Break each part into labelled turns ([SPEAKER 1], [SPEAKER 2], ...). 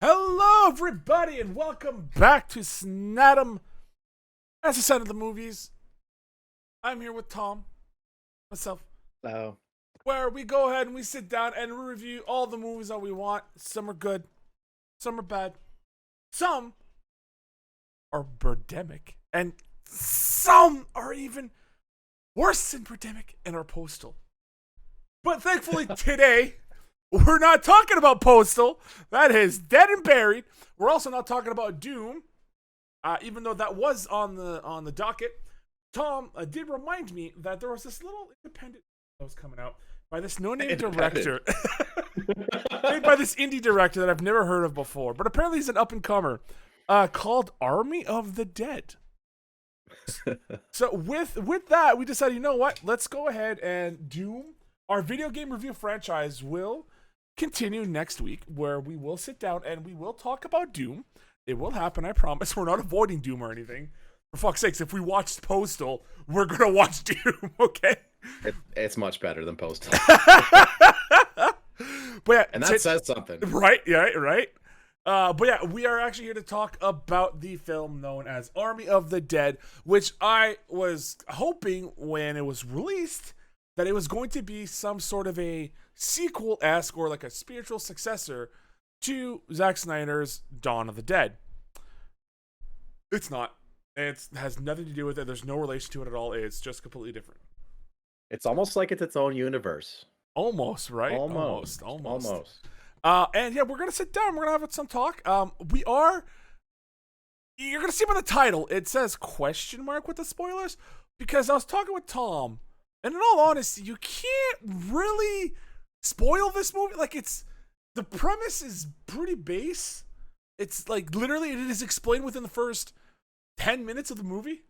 [SPEAKER 1] Hello, everybody, and welcome back to SNATM, SSN of the movies. I'm here with Tom, myself,
[SPEAKER 2] So
[SPEAKER 1] where we go ahead and we sit down and we review all the movies that we want. Some are good, some are bad, some are birdemic, and some are even worse than birdemic and are postal. But thankfully today, we're not talking about Postal. That is dead and buried. We're also not talking about Doom, even though that was on the docket. Tom did remind me that there was this little independent that was coming out by this no-name director, made by this indie director that I've never heard of before, but apparently he's an up-and-comer, called Army of the Dead. So with that, we decided, you know what? Let's go ahead and Doom, our video game review franchise, will continue next week, where we will sit down and we will talk about Doom. It will happen, I promise. We're not avoiding Doom or anything. For fuck's sakes, if we watched Postal, we're gonna watch Doom, okay?
[SPEAKER 2] it's much better than Postal,
[SPEAKER 1] But yeah,
[SPEAKER 2] and that says something.
[SPEAKER 1] right, yeah, right. But yeah, we are actually here to talk about the film known as Army of the Dead, which I was hoping when it was released that it was going to be some sort of a sequel-esque or like a spiritual successor to Zack Snyder's Dawn of the Dead. It's not. It has nothing to do with it. There's no relation to it at all. It's just completely different.
[SPEAKER 2] It's almost like it's its own universe.
[SPEAKER 1] Almost, right?
[SPEAKER 2] Almost.
[SPEAKER 1] And yeah, we're gonna sit down. We're gonna have some talk. You're gonna see by the title, it says question mark with the spoilers, because I was talking with Tom, and in all honesty, you can't really spoil this movie. Like, the premise is pretty base. It's like literally it is explained within the first 10 minutes of the movie,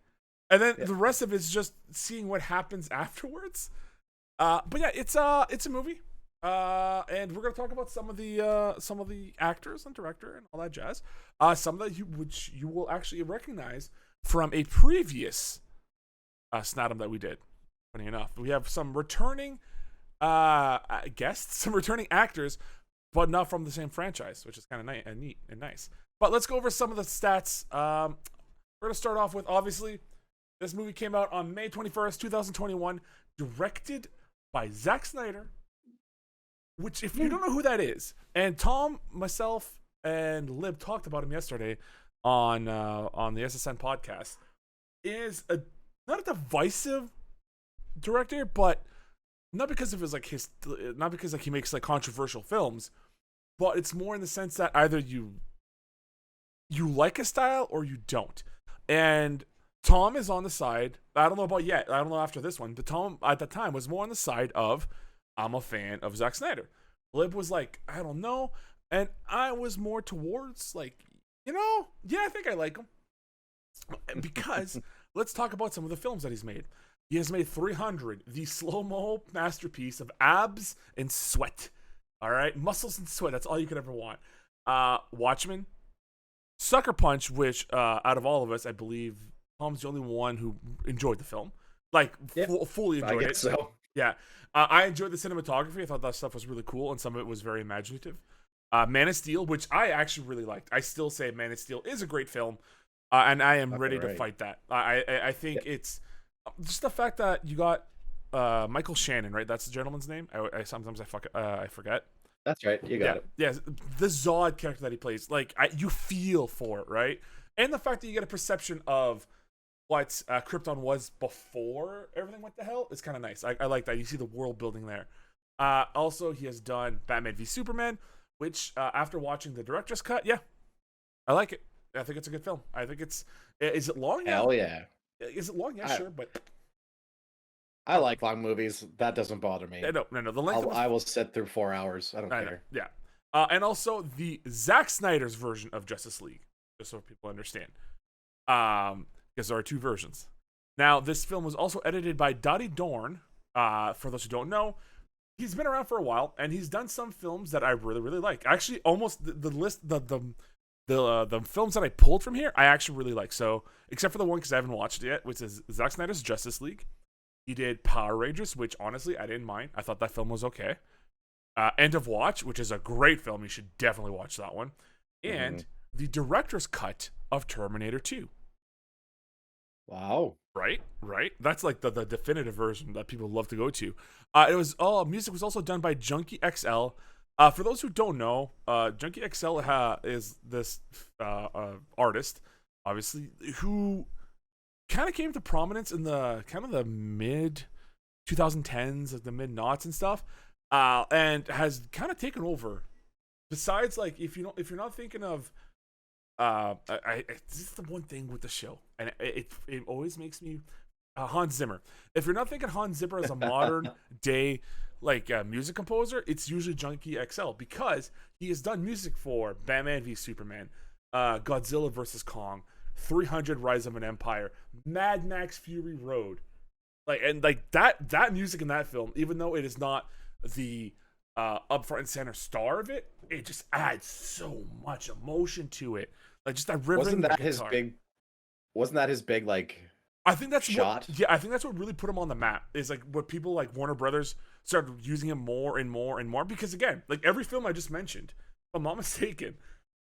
[SPEAKER 1] and then the rest of it is just seeing what happens afterwards. But yeah, it's a movie. And we're gonna talk about some of the actors and director and all that jazz. Some of that which you will actually recognize from a previous SNATM that we did. Funny enough, we have some returning guests, some returning actors, but not from the same franchise, which is kind of neat and nice. But let's go over some of the stats. We're gonna start off with, obviously, this movie came out on May 21st, 2021, directed by Zack Snyder. Which, if you don't know who that is, and Tom, myself, and Lib talked about him yesterday on the SSN podcast, is not a divisive director, but not because of not because he makes like controversial films, but it's more in the sense that either you like a style or you don't. And Tom is on the side. I don't know about yet. I don't know after this one, but Tom at that time was more on the side of, I'm a fan of Zack Snyder. Lib was like, I don't know. And I was more towards like, yeah, I think I like him. Because let's talk about some of the films that he's made. He has made 300, the slow-mo masterpiece of abs and sweat. All right? Muscles and sweat. That's all you could ever want. Watchmen. Sucker Punch, which out of all of us, I believe Tom's the only one who enjoyed the film. Like, fully enjoyed it.
[SPEAKER 2] So.
[SPEAKER 1] Yeah. I enjoyed the cinematography. I thought that stuff was really cool, and some of it was very imaginative. Man of Steel, which I actually really liked. I still say Man of Steel is a great film, and I am ready to fight that. I think it's just the fact that you got Michael Shannon, right? That's the gentleman's name. I sometimes I forget.
[SPEAKER 2] That's right. You got it.
[SPEAKER 1] Yeah, the Zod character that he plays, like you feel for it, right? And the fact that you get a perception of what Krypton was before everything went to hell is kind of nice. I like that. You see the world building there. Also, he has done Batman v Superman, which after watching the director's cut, yeah, I like it. I think it's a good film. I think is it long?
[SPEAKER 2] Hell yeah.
[SPEAKER 1] Is it long? Yeah, sure, but
[SPEAKER 2] I like long movies. That doesn't bother me.
[SPEAKER 1] No. The length.
[SPEAKER 2] I will sit through 4 hours. I don't care.
[SPEAKER 1] Yeah. And also the Zack Snyder's version of Justice League, just so people understand. Because there are two versions. Now, this film was also edited by Dottie Dorn. For those who don't know, he's been around for a while, and he's done some films that I really, really like. Actually, almost the list, the films that I pulled from here, I actually really like. So, except for the one because I haven't watched it yet, which is Zack Snyder's Justice League. He did Power Rangers, which honestly I didn't mind. I thought that film was okay. End of Watch, which is a great film. You should definitely watch that one.
[SPEAKER 2] Hmm.
[SPEAKER 1] and the director's cut of Terminator 2.
[SPEAKER 2] Wow.
[SPEAKER 1] Right. That's like the definitive version that people love to go to. It was music was also done by Junkie XL. For those who don't know, Junkie XL is this artist, obviously, who kind of came to prominence in the kind of the mid 2010s, like the mid noughts and stuff, and has kind of taken over. Besides, like if you're not thinking of this is the one thing with the show, and it always makes me Hans Zimmer. If you're not thinking Hans Zimmer as a modern day like music composer, it's usually Junkie XL because he has done music for Batman v Superman, Godzilla vs Kong, 300 Rise of an Empire, Mad Max Fury Road, like that music in that film, even though it is not the up front and center star of it, it just adds so much emotion to it. Like just that river
[SPEAKER 2] Wasn't
[SPEAKER 1] the
[SPEAKER 2] that his
[SPEAKER 1] guitar.
[SPEAKER 2] big? Wasn't that his big like
[SPEAKER 1] I think that's
[SPEAKER 2] shot?
[SPEAKER 1] I think that's what really put him on the map. Is like what people like Warner Brothers started using him more and more and more because again, like every film I just mentioned, if I'm not mistaken,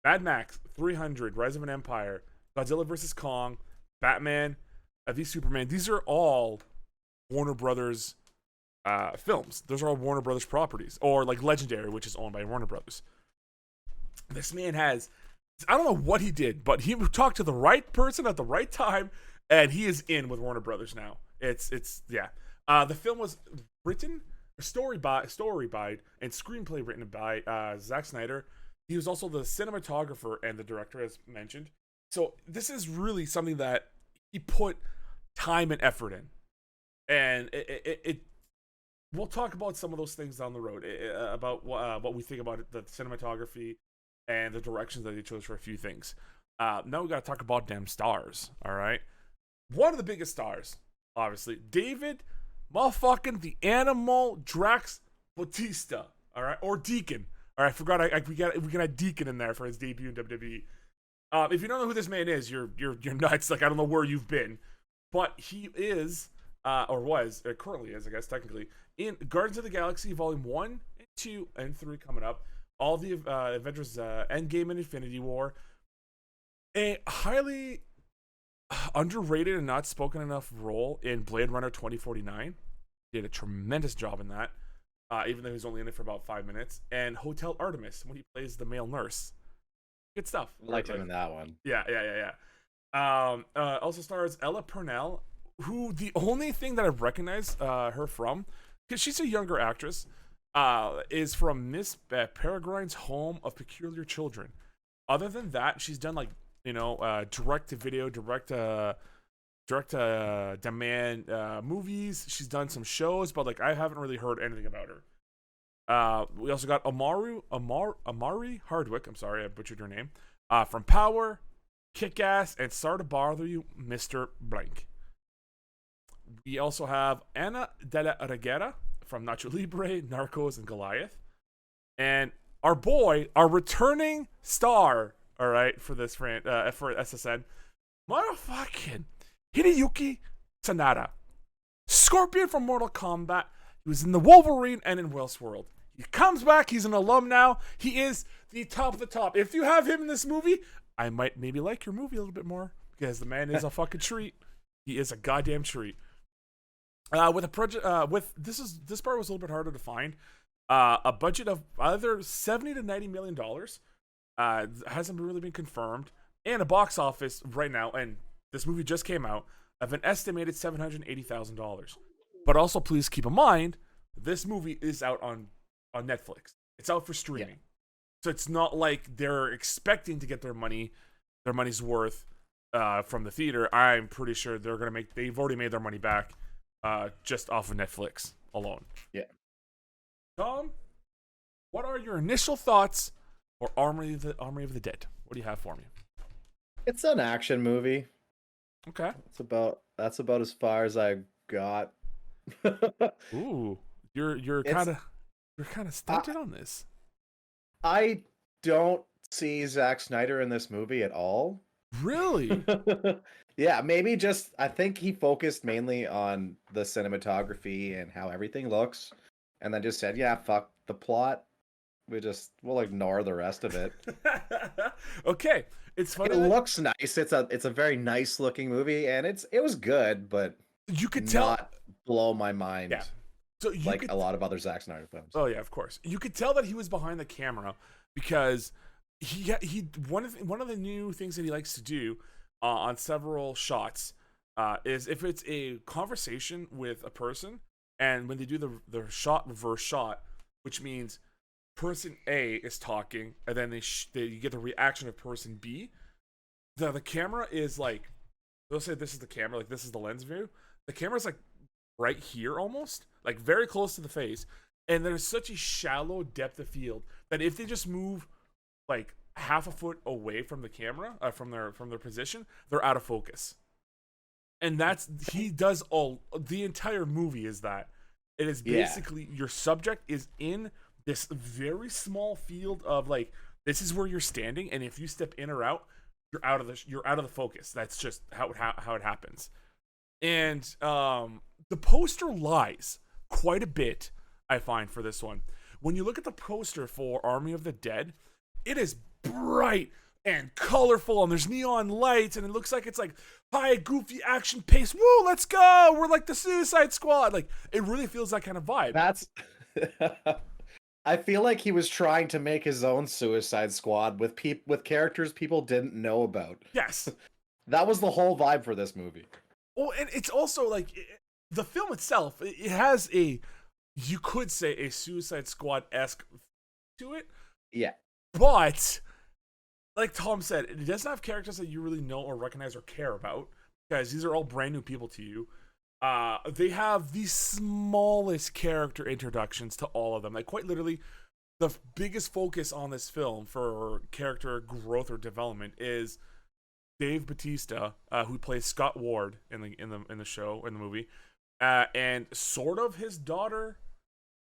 [SPEAKER 1] Mad Max, 300, Rise of an Empire, Godzilla vs Kong, Batman, v Superman. These are all Warner Brothers films. Those are all Warner Brothers properties, or like Legendary, which is owned by Warner Brothers. This man has, I don't know what he did, but he talked to the right person at the right time, and he is in with Warner Brothers now. It's yeah. The film was written, story by, and screenplay written by Zack Snyder. He was also the cinematographer and the director, as mentioned. So this is really something that he put time and effort in, and it we'll talk about some of those things down the road about what we think about the cinematography and the directions that they chose for a few things. Now we got to talk about damn stars. All right, one of the biggest stars, obviously, David, motherfucking the Animal Drax Batista. All right, or Deacon. All right, I forgot. We can have Deacon in there for his debut in WWE. If you don't know who this man is, you're nuts. Like I don't know where you've been, but he is or was currently is, I guess technically, in Guardians of the Galaxy Volume 1 and 2 and 3 coming up. All the Avengers Endgame and Infinity War. A highly underrated and not spoken enough role in Blade Runner 2049. Did a tremendous job in that, even though he was only in it for about 5 minutes. And Hotel Artemis, when he plays the male nurse. Good stuff.
[SPEAKER 2] I liked him in that one.
[SPEAKER 1] Yeah. Also stars Ella Purnell, who the only thing that I recognize her from, because she's a younger actress, is from Miss Peregrine's Home of Peculiar Children. Other than that, she's done like direct to video, direct to demand movies. She's done some shows, but like I haven't really heard anything about her. We also got Amari Hardwick. I'm sorry, I butchered your name. From Power, Kick-Ass, and Sorry to Bother You, Mr. Blank. We also have Ana de la Reguera from Nacho Libre, Narcos, and Goliath. And our boy, our returning star, all right, for this for SSN, motherfucking Hideyuki Sanada. Scorpion from Mortal Kombat. He was in the Wolverine and in Westworld. He comes back. He's an alum now. He is the top of the top. If you have him in this movie, I might maybe like your movie a little bit more because the man is a fucking treat. He is a goddamn treat. With a project, this part was a little bit harder to find. A budget of either $70 to $90 million. Hasn't really been confirmed, and a box office right now, and this movie just came out, of an estimated $780,000. But also, please keep in mind, this movie is out on Netflix. It's out for streaming, yeah. So it's not like they're expecting to get their money's worth from the theater. I'm pretty sure they've already made their money back just off of Netflix alone.
[SPEAKER 2] Yeah.
[SPEAKER 1] Tom, what are your initial thoughts for Army of the Dead? What do you have for me?
[SPEAKER 2] It's an action movie.
[SPEAKER 1] Okay.
[SPEAKER 2] That's about as far as I got.
[SPEAKER 1] Ooh, you're kind of stunted on this.
[SPEAKER 2] I don't see Zack Snyder in this movie at all.
[SPEAKER 1] Really?
[SPEAKER 2] Yeah, maybe just I think he focused mainly on the cinematography and how everything looks, and then just said, "Yeah, fuck the plot. we'll ignore the rest of it.
[SPEAKER 1] Okay, it's
[SPEAKER 2] It
[SPEAKER 1] funny that
[SPEAKER 2] looks nice. It's a very nice looking movie, and it was good, but
[SPEAKER 1] you could tell.
[SPEAKER 2] not blow my
[SPEAKER 1] Yeah.
[SPEAKER 2] mind
[SPEAKER 1] So you
[SPEAKER 2] like
[SPEAKER 1] could.
[SPEAKER 2] a lot of other Zack Snyder films.
[SPEAKER 1] Oh yeah, of course. You could tell that he was behind the camera because he one of the new things that he likes to do on several shots is if it's a conversation with a person, and when they do the shot reverse shot, which means person A is talking and then they you get the reaction of person B. The camera is like, let's say this is the camera, like this is the lens view. The camera's like right here almost, like very close to the face, and there's such a shallow depth of field that if they just move like half a foot away from the camera, from their position, they're out of focus. And that's he does all the entire movie is that it is
[SPEAKER 2] Yeah.
[SPEAKER 1] basically your subject is in this very small field of like this is where you're standing, and if you step in or out, you're out of the focus. That's just how it happens. And the poster lies quite a bit, I find, for this one. When you look at the poster for Army of the Dead, it is bright and colorful, and there's neon lights, and it looks like it's like high, goofy action pace. Woo, let's go! We're like the Suicide Squad. Like, it really feels that kind of vibe.
[SPEAKER 2] That's. I feel like he was trying to make his own Suicide Squad with characters people didn't know about.
[SPEAKER 1] Yes.
[SPEAKER 2] That was the whole vibe for this movie.
[SPEAKER 1] Oh, and it's also like the film itself. It has you could say a Suicide Squad-esque to it.
[SPEAKER 2] Yeah.
[SPEAKER 1] But like Tom said, it doesn't have characters that you really know or recognize or care about, because these are all brand new people to you. They have the smallest character introductions to all of them. Like, quite literally, the biggest focus on this film for character growth or development is Dave Bautista, who plays Scott Ward in the show, in the movie, and sort of his daughter.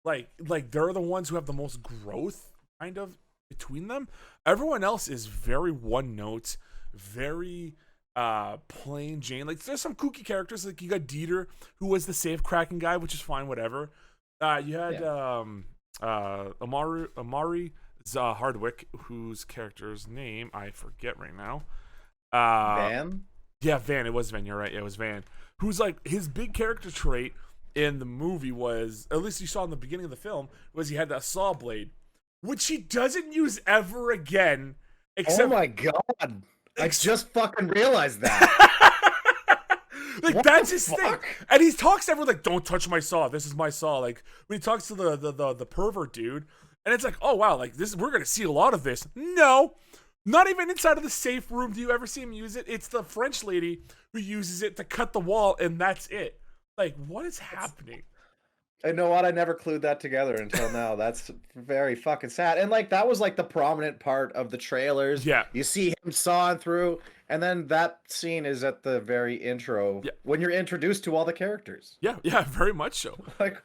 [SPEAKER 1] Like they're the ones who have the most growth, kind of, between them. Everyone else is very one note, very plain Jane. Like, there's some kooky characters, like you got Dieter, who was the safe cracking guy, which is fine, whatever. You had Amari Hardwick, whose character's name I forget right now.
[SPEAKER 2] Van?
[SPEAKER 1] Yeah, Van. It was Van. You're right. It was Van. Who's like, his big character trait in the movie was, at least you saw in the beginning of the film, was he had that saw blade, which he doesn't use ever again. Except,
[SPEAKER 2] oh my god! I just fucking realized that.
[SPEAKER 1] Like,
[SPEAKER 2] What
[SPEAKER 1] that's
[SPEAKER 2] the
[SPEAKER 1] his thing.
[SPEAKER 2] fuck?
[SPEAKER 1] And he talks to everyone like, "Don't touch my saw. This is my saw." Like, when he talks to the pervert dude, and it's like, "Oh wow, like this, we're gonna see a lot of this." No, not even inside of the safe room do you ever see him use it. It's the French lady who uses it to cut the wall, and that's it. Like, what is happening?
[SPEAKER 2] I know what, I never clued that together until now. That's very fucking sad. And like, that was like the prominent part of the trailers.
[SPEAKER 1] Yeah.
[SPEAKER 2] You see him sawing through, and then that scene is at the very intro,
[SPEAKER 1] Yeah.
[SPEAKER 2] when you're introduced to all the characters.
[SPEAKER 1] Yeah, very much so.
[SPEAKER 2] Like,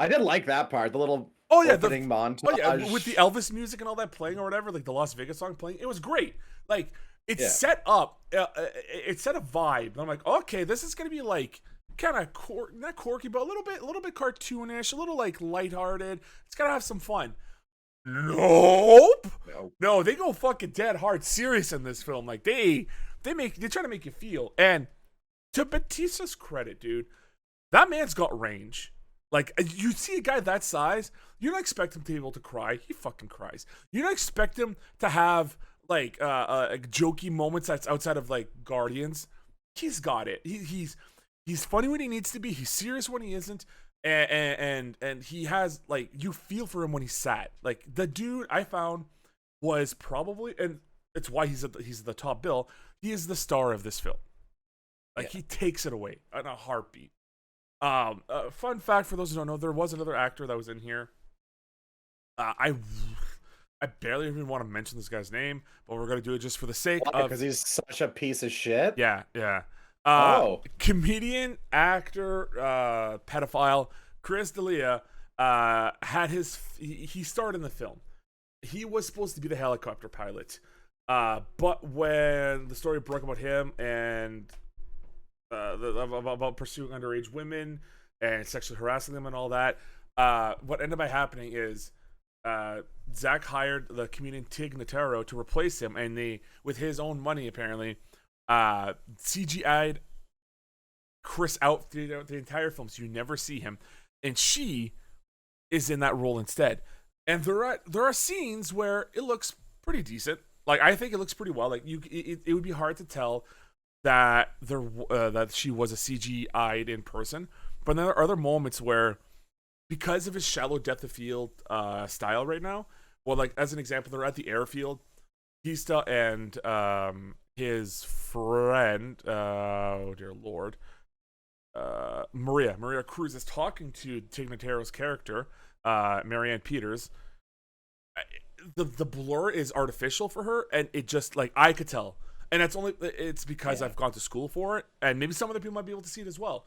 [SPEAKER 2] I did like that part, the little opening montage.
[SPEAKER 1] Oh yeah, with the Elvis music and all that playing or whatever, like the Las Vegas song playing, it was great. Like, it set up, it set a vibe. And I'm like, okay, this is gonna be like kind of not quirky, but a little bit cartoonish, a little like lighthearted. It's gotta have some fun. Nope. No, they go fucking dead hard serious in this film. Like, they try to make you feel. And to Batista's credit, dude, that man's got range. Like, you see a guy that size, you don't expect him to be able to cry. He fucking cries. You don't expect him to have like jokey moments that's outside of like Guardians. He's got it. He's funny when he needs to be. He's serious when he isn't. And he has, like, you feel for him when he's sad. Like, the dude I found was probably, and it's why he's the top bill. He is the star of this film. Like, he takes it away in a heartbeat. Fun fact for those who don't know, there was another actor that was in here. I barely even want to mention this guy's name, but we're gonna do it just for the sake of,
[SPEAKER 2] because he's such a piece of shit.
[SPEAKER 1] Yeah. Comedian, actor, pedophile Chris D'Elia had he starred in the film. He was supposed to be the helicopter pilot, but when the story broke about him and about pursuing underage women and sexually harassing them and all that, what ended up happening is Zack hired the comedian Tig Notaro to replace him, and they, with his own money apparently, CGI'd Chris out the entire film, so you never see him, and she is in that role instead. And there are scenes where it looks pretty decent. Like, I think it looks pretty well. Like, it would be hard to tell that that she was a CGI'd in person, but then there are other moments where, because of his shallow depth of field style right now, well, like as an example, they're at the airfield. Pista and his friend, oh dear lord, Maria Cruz is talking to Tig Notaro's character, Marianne Peters. The blur is artificial for her, and it just, like, I could tell, and it's because I've gone to school for it, and maybe some other people might be able to see it as well.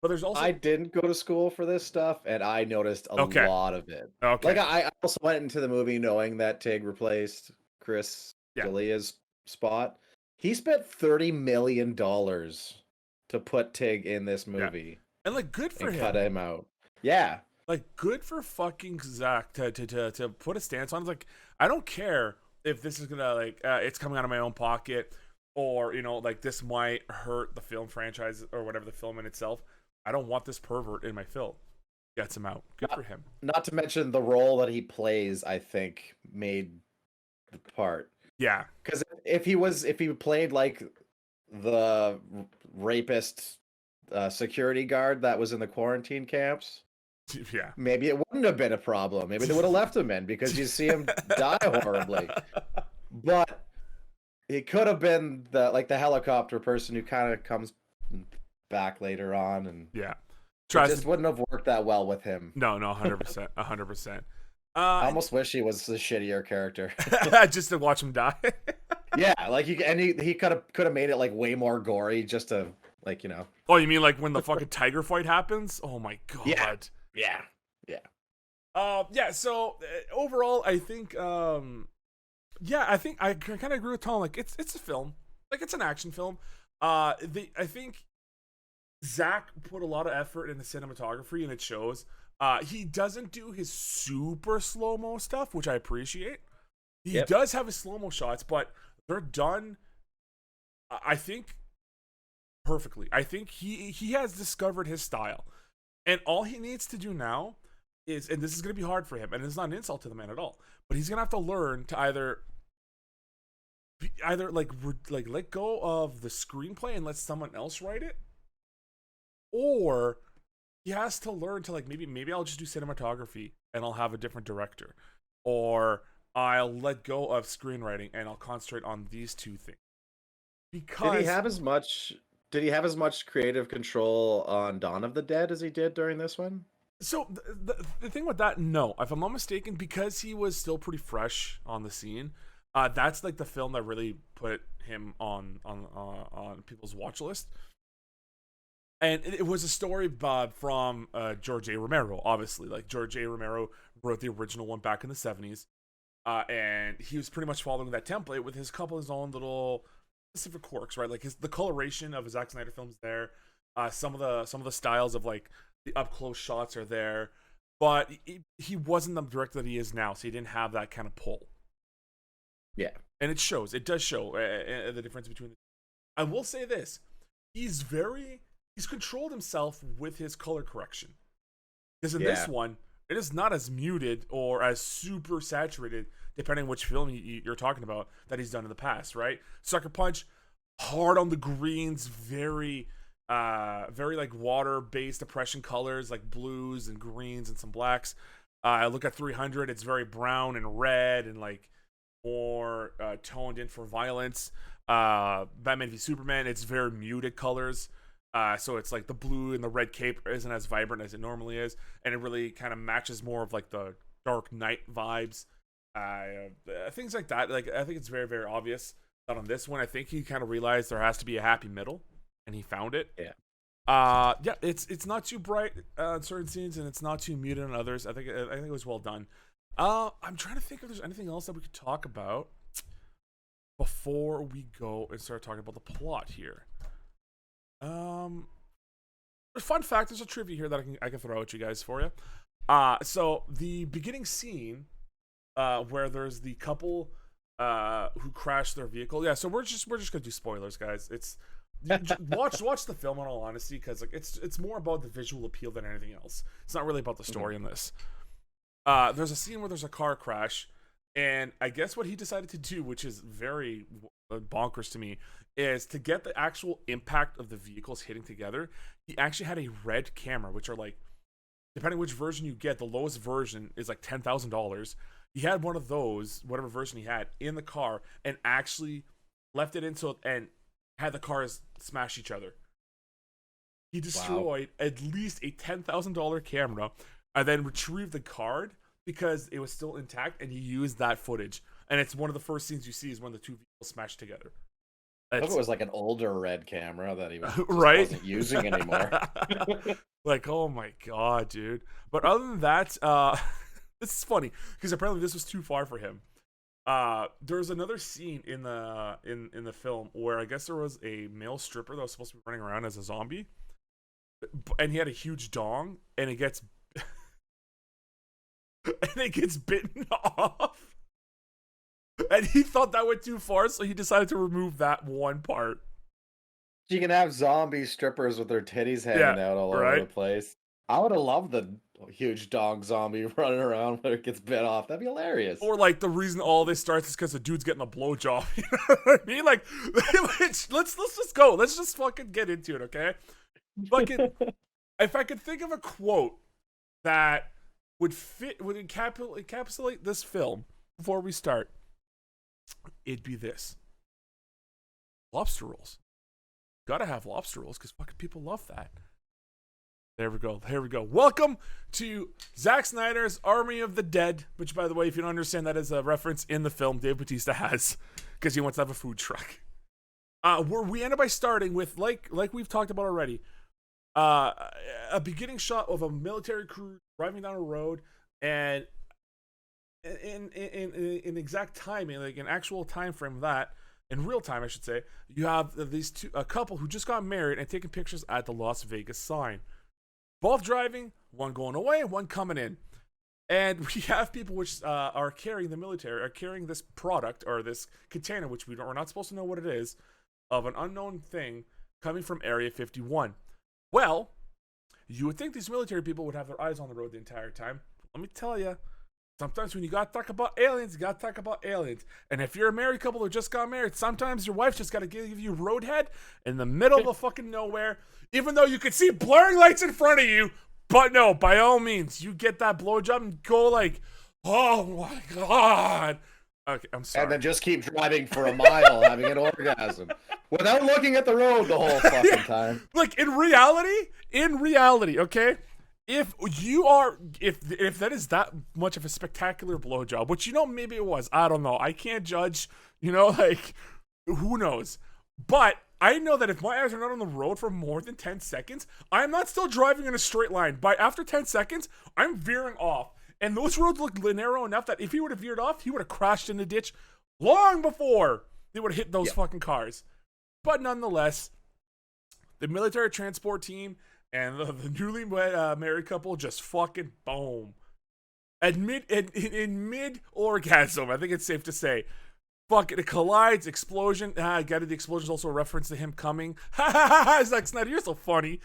[SPEAKER 1] But there's also,
[SPEAKER 2] I didn't go to school for this stuff, and I noticed a
[SPEAKER 1] Okay.
[SPEAKER 2] lot of it.
[SPEAKER 1] Okay.
[SPEAKER 2] Like, I also went into the movie knowing that Tig replaced Chris D'Elia's spot. He spent $30 million to put Tig in this movie.
[SPEAKER 1] And, like, good for him.
[SPEAKER 2] Cut him out. Yeah.
[SPEAKER 1] Like, good for fucking Zack to put a stance on. It's like, I don't care if this is gonna, like, it's coming out of my own pocket, or, you know, like, this might hurt the film franchise or whatever, the film in itself. I don't want this pervert in my film. Gets him out. Good for him.
[SPEAKER 2] Not to mention the role that he plays, I think, made the part.
[SPEAKER 1] Yeah.
[SPEAKER 2] Because if he played like the rapist security guard that was in the quarantine camps,
[SPEAKER 1] yeah,
[SPEAKER 2] maybe it wouldn't have been a problem. Maybe they would have left him in, because you see him die horribly. But it could have been the helicopter person who kind of comes back later on, and
[SPEAKER 1] it
[SPEAKER 2] just wouldn't have worked that well with him.
[SPEAKER 1] No, 100%, 100%.
[SPEAKER 2] I almost wish he was the shittier character,
[SPEAKER 1] just to watch him die.
[SPEAKER 2] Yeah, like he could have made it like way more gory, just to, like, you know.
[SPEAKER 1] Oh, you mean like when the fucking tiger fight happens? Oh my god.
[SPEAKER 2] Yeah.
[SPEAKER 1] Yeah. So overall, I think, I think I kind of agree with Tom. Like, it's a film, like, it's an action film. I think Zack put a lot of effort in the cinematography, and it shows. He doesn't do his super slow-mo stuff, which I appreciate. He does have his slow-mo shots, but they're done, I think, perfectly. I think he has discovered his style, and all he needs to do now is, and this is going to be hard for him, and it's not an insult to the man at all, but he's going to have to learn to either let go of the screenplay and let someone else write it, or he has to learn to, like, maybe I'll just do cinematography and I'll have a different director, or I'll let go of screenwriting and I'll concentrate on these two things. Because
[SPEAKER 2] did he have as much creative control on Dawn of the Dead as he did during this one?
[SPEAKER 1] So the thing with that, no, if I'm not mistaken, because he was still pretty fresh on the scene, that's like the film that really put him on people's watch list. And it was a story from George A. Romero, obviously. Like, George A. Romero wrote the original one back in the 70s. And he was pretty much following that template with his own little specific quirks, right? Like, the coloration of his Zack Snyder films there. Some of the styles of, like, the up close shots are there. But he wasn't the director that he is now, so he didn't have that kind of pull.
[SPEAKER 2] Yeah.
[SPEAKER 1] And it shows. It does show the difference between the two. I will say this. He's controlled himself with his color correction. Because in this one, it is not as muted or as super saturated, depending on which film you're talking about, that he's done in the past, right? Sucker Punch, hard on the greens, very like water-based depression colors, like blues and greens and some blacks. I look at 300, it's very brown and red and, like, more toned in for violence. Batman v Superman, it's very muted colors. So it's like the blue and the red cape isn't as vibrant as it normally is, and it really kind of matches more of, like, the Dark Knight vibes. Things like that. Like, I think it's very, very obvious that on this one, I think he kind of realized there has to be a happy middle, and he found it. It's not too bright in certain scenes, and it's not too muted in others. I think it was well done. I'm trying to think if there's anything else that we could talk about before we go and start talking about the plot here. Fun fact, there's a trivia here that I can throw at you guys for you. So the beginning scene where there's the couple who crashed their vehicle. Yeah, so we're just gonna do spoilers, guys. It's watch the film in all honesty, because like it's more about the visual appeal than anything else. It's not really about the story in this. There's a scene where there's a car crash, and I guess what he decided to do, which is very bonkers to me, is to get the actual impact of the vehicles hitting together. He actually had a red camera, which are like, depending which version you get, the lowest version is like $10,000. He had one of those, whatever version he had, in the car, and actually left it in so and had the cars smash each other. He destroyed at least a $10,000 camera, and then retrieved the card because it was still intact, and he used that footage. And it's one of the first scenes you see is when the two vehicles smash together.
[SPEAKER 2] I hope it was like an older red camera that he was
[SPEAKER 1] wasn't
[SPEAKER 2] using anymore.
[SPEAKER 1] Like, oh my god, dude. But other than that, this is funny because apparently this was too far for him. There's another scene in the film where I guess there was a male stripper that was supposed to be running around as a zombie, and he had a huge dong, and it gets bitten off. And he thought that went too far, so he decided to remove that one part.
[SPEAKER 2] You can have zombie strippers with their titties hanging out all over the place. I would have loved the huge dog zombie running around when it gets bit off. That'd be hilarious.
[SPEAKER 1] Or like the reason all this starts is because the dude's getting a blowjob. You know what I mean? Like, let's just go. Let's just fucking get into it, okay? Fucking, if I could think of a quote that would encapsulate this film before we start, it'd be this: lobster rolls. Gotta have lobster rolls because fucking people love that. There we go. Here we go. Welcome to Zack Snyder's Army of the Dead, which, by the way, if you don't understand, that is a reference in the film Dave Bautista has because he wants to have a food truck. Where we ended by starting with, like we've talked about already, a beginning shot of a military crew driving down a road, and in exact timing, like an actual time frame of that, in real time, I should say, you have a couple who just got married and taking pictures at the Las Vegas sign. Both driving, one going away, one coming in. And we have people which are carrying this product or this container, which we're not supposed to know what it is, of an unknown thing coming from Area 51. Well, you would think these military people would have their eyes on the road the entire time. Let me tell you, sometimes when you gotta talk about aliens, you gotta talk about aliens. And if you're a married couple who just got married, sometimes your wife just gotta give you roadhead in the middle of the fucking nowhere, even though you could see blurring lights in front of you. But no, by all means, you get that blowjob and go like, oh my god. Okay, I'm sorry.
[SPEAKER 2] And then just keep driving for a mile, having an orgasm, without looking at the road the whole fucking time.
[SPEAKER 1] Like, in reality, okay? If that is that much of a spectacular blowjob, which, maybe it was, I don't know, I can't judge, like, who knows? But I know that if my eyes are not on the road for more than 10 seconds, I'm not still driving in a straight line. After 10 seconds, I'm veering off. And those roads look narrow enough that if he would have veered off, he would have crashed in the ditch long before they would have hit those fucking cars. But nonetheless, the military transport team and the newly married couple just fucking boom. In mid orgasm, I think it's safe to say. Fucking, it collides, explosion. I got it. The explosion's also a reference to him coming. Zack Snyder, you're so funny.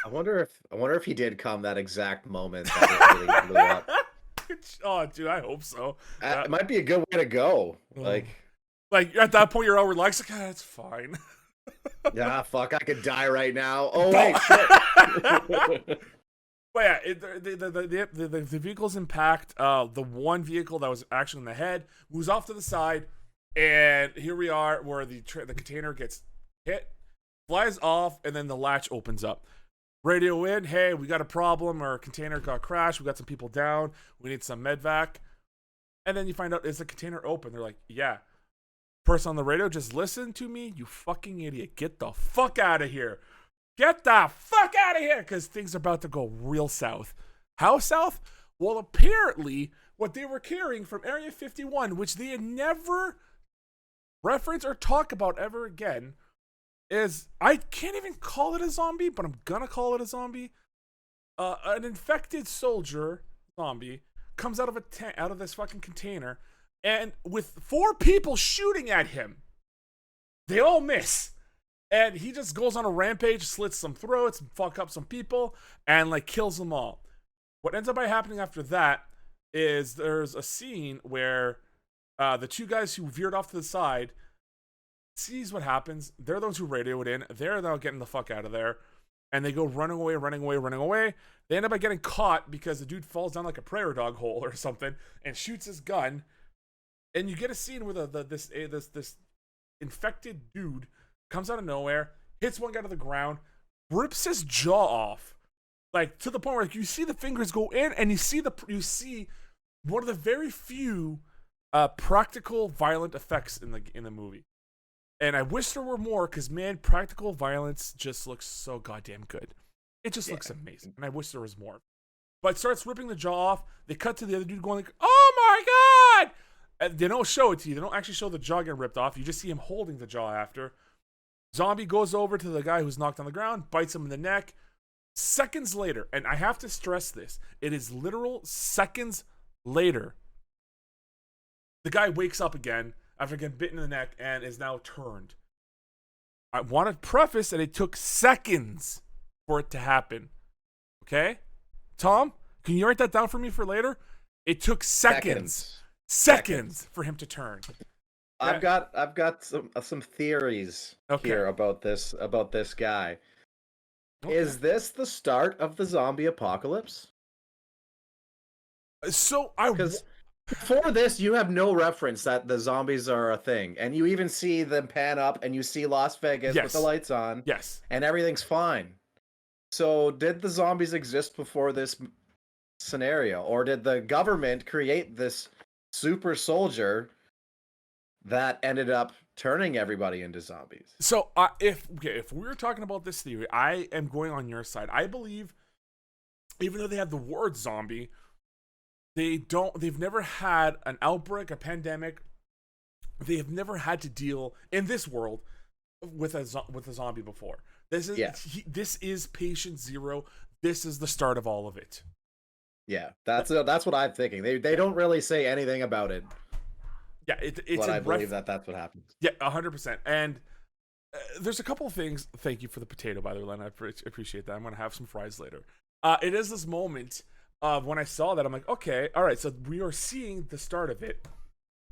[SPEAKER 2] I wonder if he did come that exact moment that it really blew up.
[SPEAKER 1] Oh, dude, I hope so.
[SPEAKER 2] It might be a good way to go. Like
[SPEAKER 1] at that point, you're all relaxed. Like, it's fine.
[SPEAKER 2] Yeah, fuck, I could die right now. Oh wait, shit.
[SPEAKER 1] But yeah, the vehicles impact. The one vehicle that was actually in the head moves off to the side, and here we are where the container gets hit, flies off, and then the latch opens up. Radio in, hey, we got a problem. Our container got crashed. We got some people down. We need some medvac. And then you find out, is the container open? They're like, yeah. Person on the radio, just listen to me, you fucking idiot. Get the fuck out of here. Get the fuck out of here, because things are about to go real south. How south? Well, apparently, what they were carrying from Area 51, which they had never referenced or talk about ever again, is, I can't even call it a zombie, but I'm gonna call it a zombie. An infected soldier zombie comes out of out of this fucking container, and with 4 people shooting at him, they all miss. And he just goes on a rampage, slits some throats, fuck up some people, and like kills them all. What ends up by happening after that is there's a scene where the 2 guys who veered off to the side sees what happens. They're the ones who radio it in. They're now getting the fuck out of there. And they go running away. They end up by getting caught because the dude falls down like a prairie dog hole or something and shoots his gun. And you get a scene where this infected dude comes out of nowhere, hits one guy to the ground, rips his jaw off, like to the point where like, you see the fingers go in, and you see one of the very few practical violent effects in the movie. And I wish there were more, because man, practical violence just looks so goddamn good. It just looks amazing, and I wish there was more. But it starts ripping the jaw off. They cut to the other dude going like, "Oh my god!" And they don't show it to you. They don't actually show the jaw getting ripped off. You just see him holding the jaw after. Zombie goes over to the guy who's knocked on the ground, bites him in the neck. Seconds later, and I have to stress this, it is literal seconds later, the guy wakes up again after getting bitten in the neck and is now turned. I want to preface that it took seconds for it to happen. Okay? Tom, can you write that down for me for later? It took seconds for him to turn.
[SPEAKER 2] I've got some theories here about this guy. Okay. Is this the start of the zombie apocalypse?
[SPEAKER 1] So
[SPEAKER 2] because before this, you have no reference that the zombies are a thing, and you even see them pan up, and you see Las Vegas with the lights on, and everything's fine. So, did the zombies exist before this scenario, or did the government create this super soldier that ended up turning everybody into zombies?
[SPEAKER 1] So if we're talking about this theory, I am going on your side. I believe, even though they have the word zombie, they've never had an outbreak, a pandemic. They have never had to deal in this world with a zombie before. This is patient zero. This is the start of all of it.
[SPEAKER 2] Yeah, that's what I'm thinking. They don't really say anything about it.
[SPEAKER 1] Yeah, it's.
[SPEAKER 2] But I believe that's what happens.
[SPEAKER 1] Yeah, 100%. And there's a couple of things. Thank you for the potato, by the way, Len. I appreciate that. I'm gonna have some fries later. It is this moment of when I saw that, I'm like, okay, all right. So we are seeing the start of it.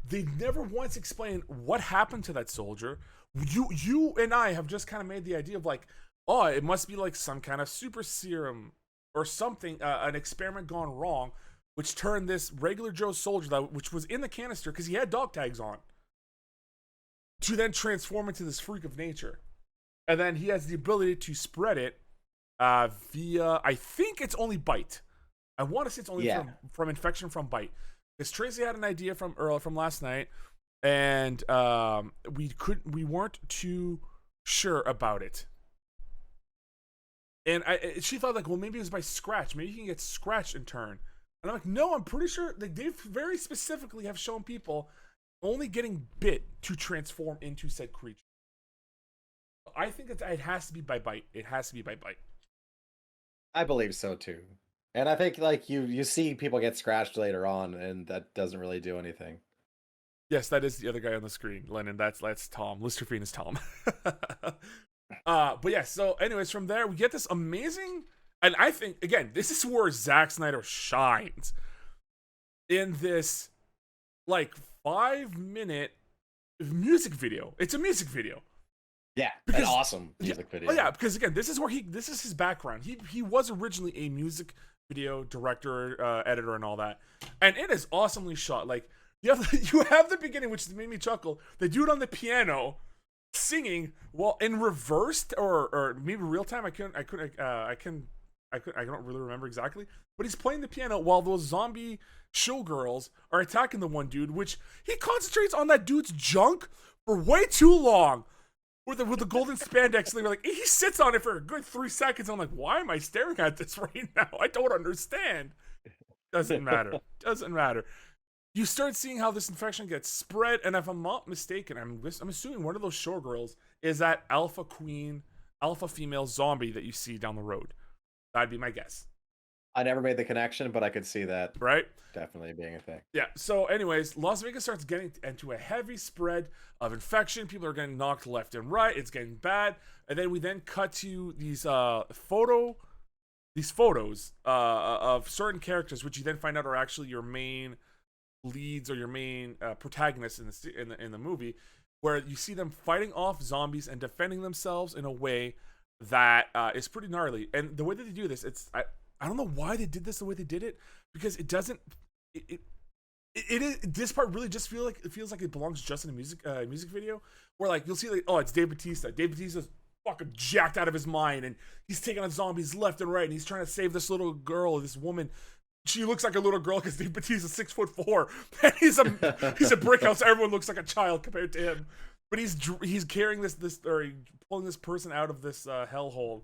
[SPEAKER 1] They never once explained what happened to that soldier. You and I have just kind of made the idea of like, oh, it must be like some kind of super serum or something, an experiment gone wrong, which turned this regular Joe soldier, which was in the canister because he had dog tags on, to then transform into this freak of nature. And then he has the ability to spread it via, I think it's only bite. I want to say it's only from infection from bite. Because Tracy had an idea from last night, and we weren't too sure about it. And she thought like, well, maybe it was by scratch. Maybe you can get scratched and turn. And I'm like, no, I'm pretty sure they very specifically have shown people only getting bit to transform into said creature. I think it has to be by bite. It has to be by bite.
[SPEAKER 2] I believe so too. And I think like you see people get scratched later on, and that doesn't really do anything.
[SPEAKER 1] Yes, that is the other guy on the screen, Lennon. That's Tom. Listerine is Tom. But yeah, so anyways, from there we get this amazing, and I think again, this is where Zack Snyder shines in this like 5-minute music video. It's a music video.
[SPEAKER 2] Yeah, an awesome music video.
[SPEAKER 1] Oh yeah, because again, this is his background. He was originally a music video director, editor, and all that, and it is awesomely shot. Like you have the beginning, which made me chuckle. The dude on the piano singing while in reversed or maybe real time. I don't really remember exactly, but he's playing the piano while those zombie showgirls are attacking the one dude, which he concentrates on that dude's junk for way too long. With the golden spandex thing, like he sits on it for a good 3 seconds. I'm like, why am I staring at this right now? I don't understand. Doesn't matter. You start seeing how this infection gets spread, and if I'm not mistaken, I'm assuming one of those showgirls is that alpha female zombie that you see down the road. That'd be my guess.
[SPEAKER 2] I never made the connection, but I could see that
[SPEAKER 1] right?
[SPEAKER 2] definitely being a thing.
[SPEAKER 1] Yeah. So, anyways, Las Vegas starts getting into a heavy spread of infection. People are getting knocked left and right. It's getting bad. And then we then cut to these photos of certain characters, which you then find out are actually your main leads or your main protagonists in the movie, where you see them fighting off zombies and defending themselves in a way that is pretty gnarly. And the way that they do this, I don't know why they did this the way they did it, because it doesn't it is, this part really just feels like it belongs just in a music video, where like you'll see like, oh, it's Dave Bautista. Dave Bautista's fucking jacked out of his mind, and he's taking on zombies left and right, and he's trying to save this little girl, this woman. She looks like a little girl because Dave Bautista's 6'4", and he's a brick house. Everyone looks like a child compared to him, but he's carrying this or pulling this person out of this hellhole,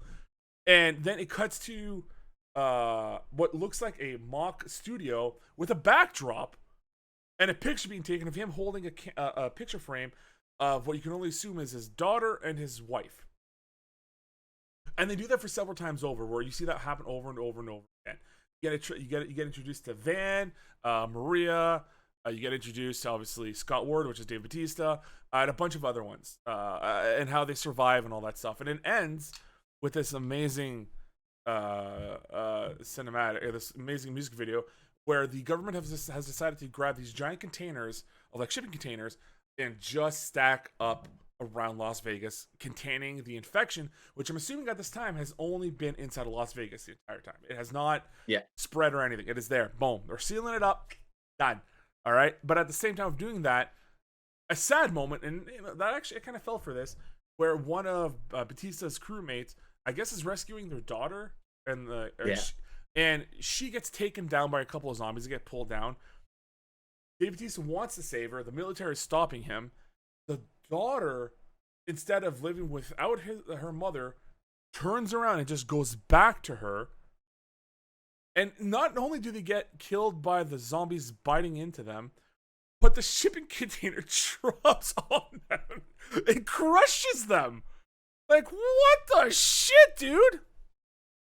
[SPEAKER 1] and then it cuts to what looks like a mock studio with a backdrop and a picture being taken of him holding a picture frame of what you can only assume is his daughter and his wife. And they do that for several times over, where you see that happen over and over and over again. You get introduced to Van, Maria. You get introduced to, obviously, Scott Ward, which is Dave Bautista, and a bunch of other ones, and how they survive and all that stuff. And it ends with this amazing cinematic, this amazing music video, where the government has decided to grab these giant containers of like shipping containers and just stack up around Las Vegas, containing the infection, which I'm assuming at this time has only been inside of Las Vegas the entire time. It has not spread or anything. It is there. Boom. They're sealing it up. Done. All right. But at the same time of doing that, a sad moment, and that actually, I kind of fell for this, where one of Bautista's crewmates, I guess, is rescuing their daughter, and she gets taken down by a couple of zombies. They get pulled down. Dave Bautista wants to save her. The military is stopping him. The daughter, instead of living without her mother, turns around and just goes back to her. And not only do they get killed by the zombies biting into them, but the shipping container drops on them and crushes them. Like, what the shit, dude?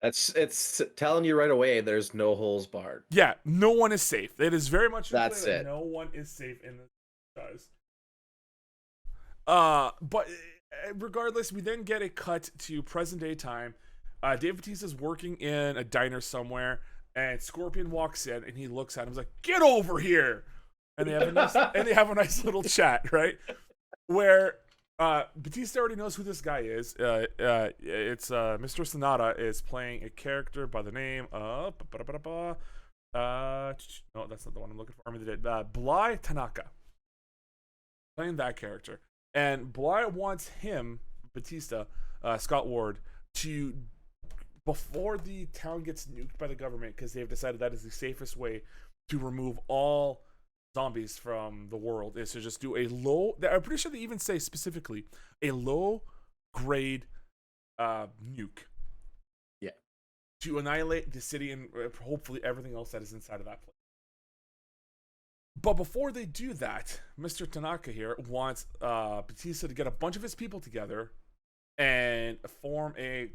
[SPEAKER 2] It's telling you right away there's no holes barred.
[SPEAKER 1] Yeah, no one is safe. It is very much
[SPEAKER 2] that's it.
[SPEAKER 1] No one is safe in this guys. But regardless, we then get a cut to present day time. Dave Bautista's working in a diner somewhere, and Scorpion walks in, and he looks at him. He's like, "Get over here!" And they have a nice little chat, right? Where Bautista already knows who this guy is. It's Mr. Sonata is playing a character by the name of no, that's not the one I'm looking for. Army of the Dead. Bly Tanaka, playing that character. And Bly wants him, Bautista, Scott Ward, to, before the town gets nuked by the government, because they've decided that is the safest way to remove all zombies from the world, is to just do a low, I'm pretty sure they even say specifically, a low grade nuke.
[SPEAKER 2] Yeah.
[SPEAKER 1] To annihilate the city and hopefully everything else that is inside of that place. But before they do that, Mr. Tanaka here wants Bautista to get a bunch of his people together and form a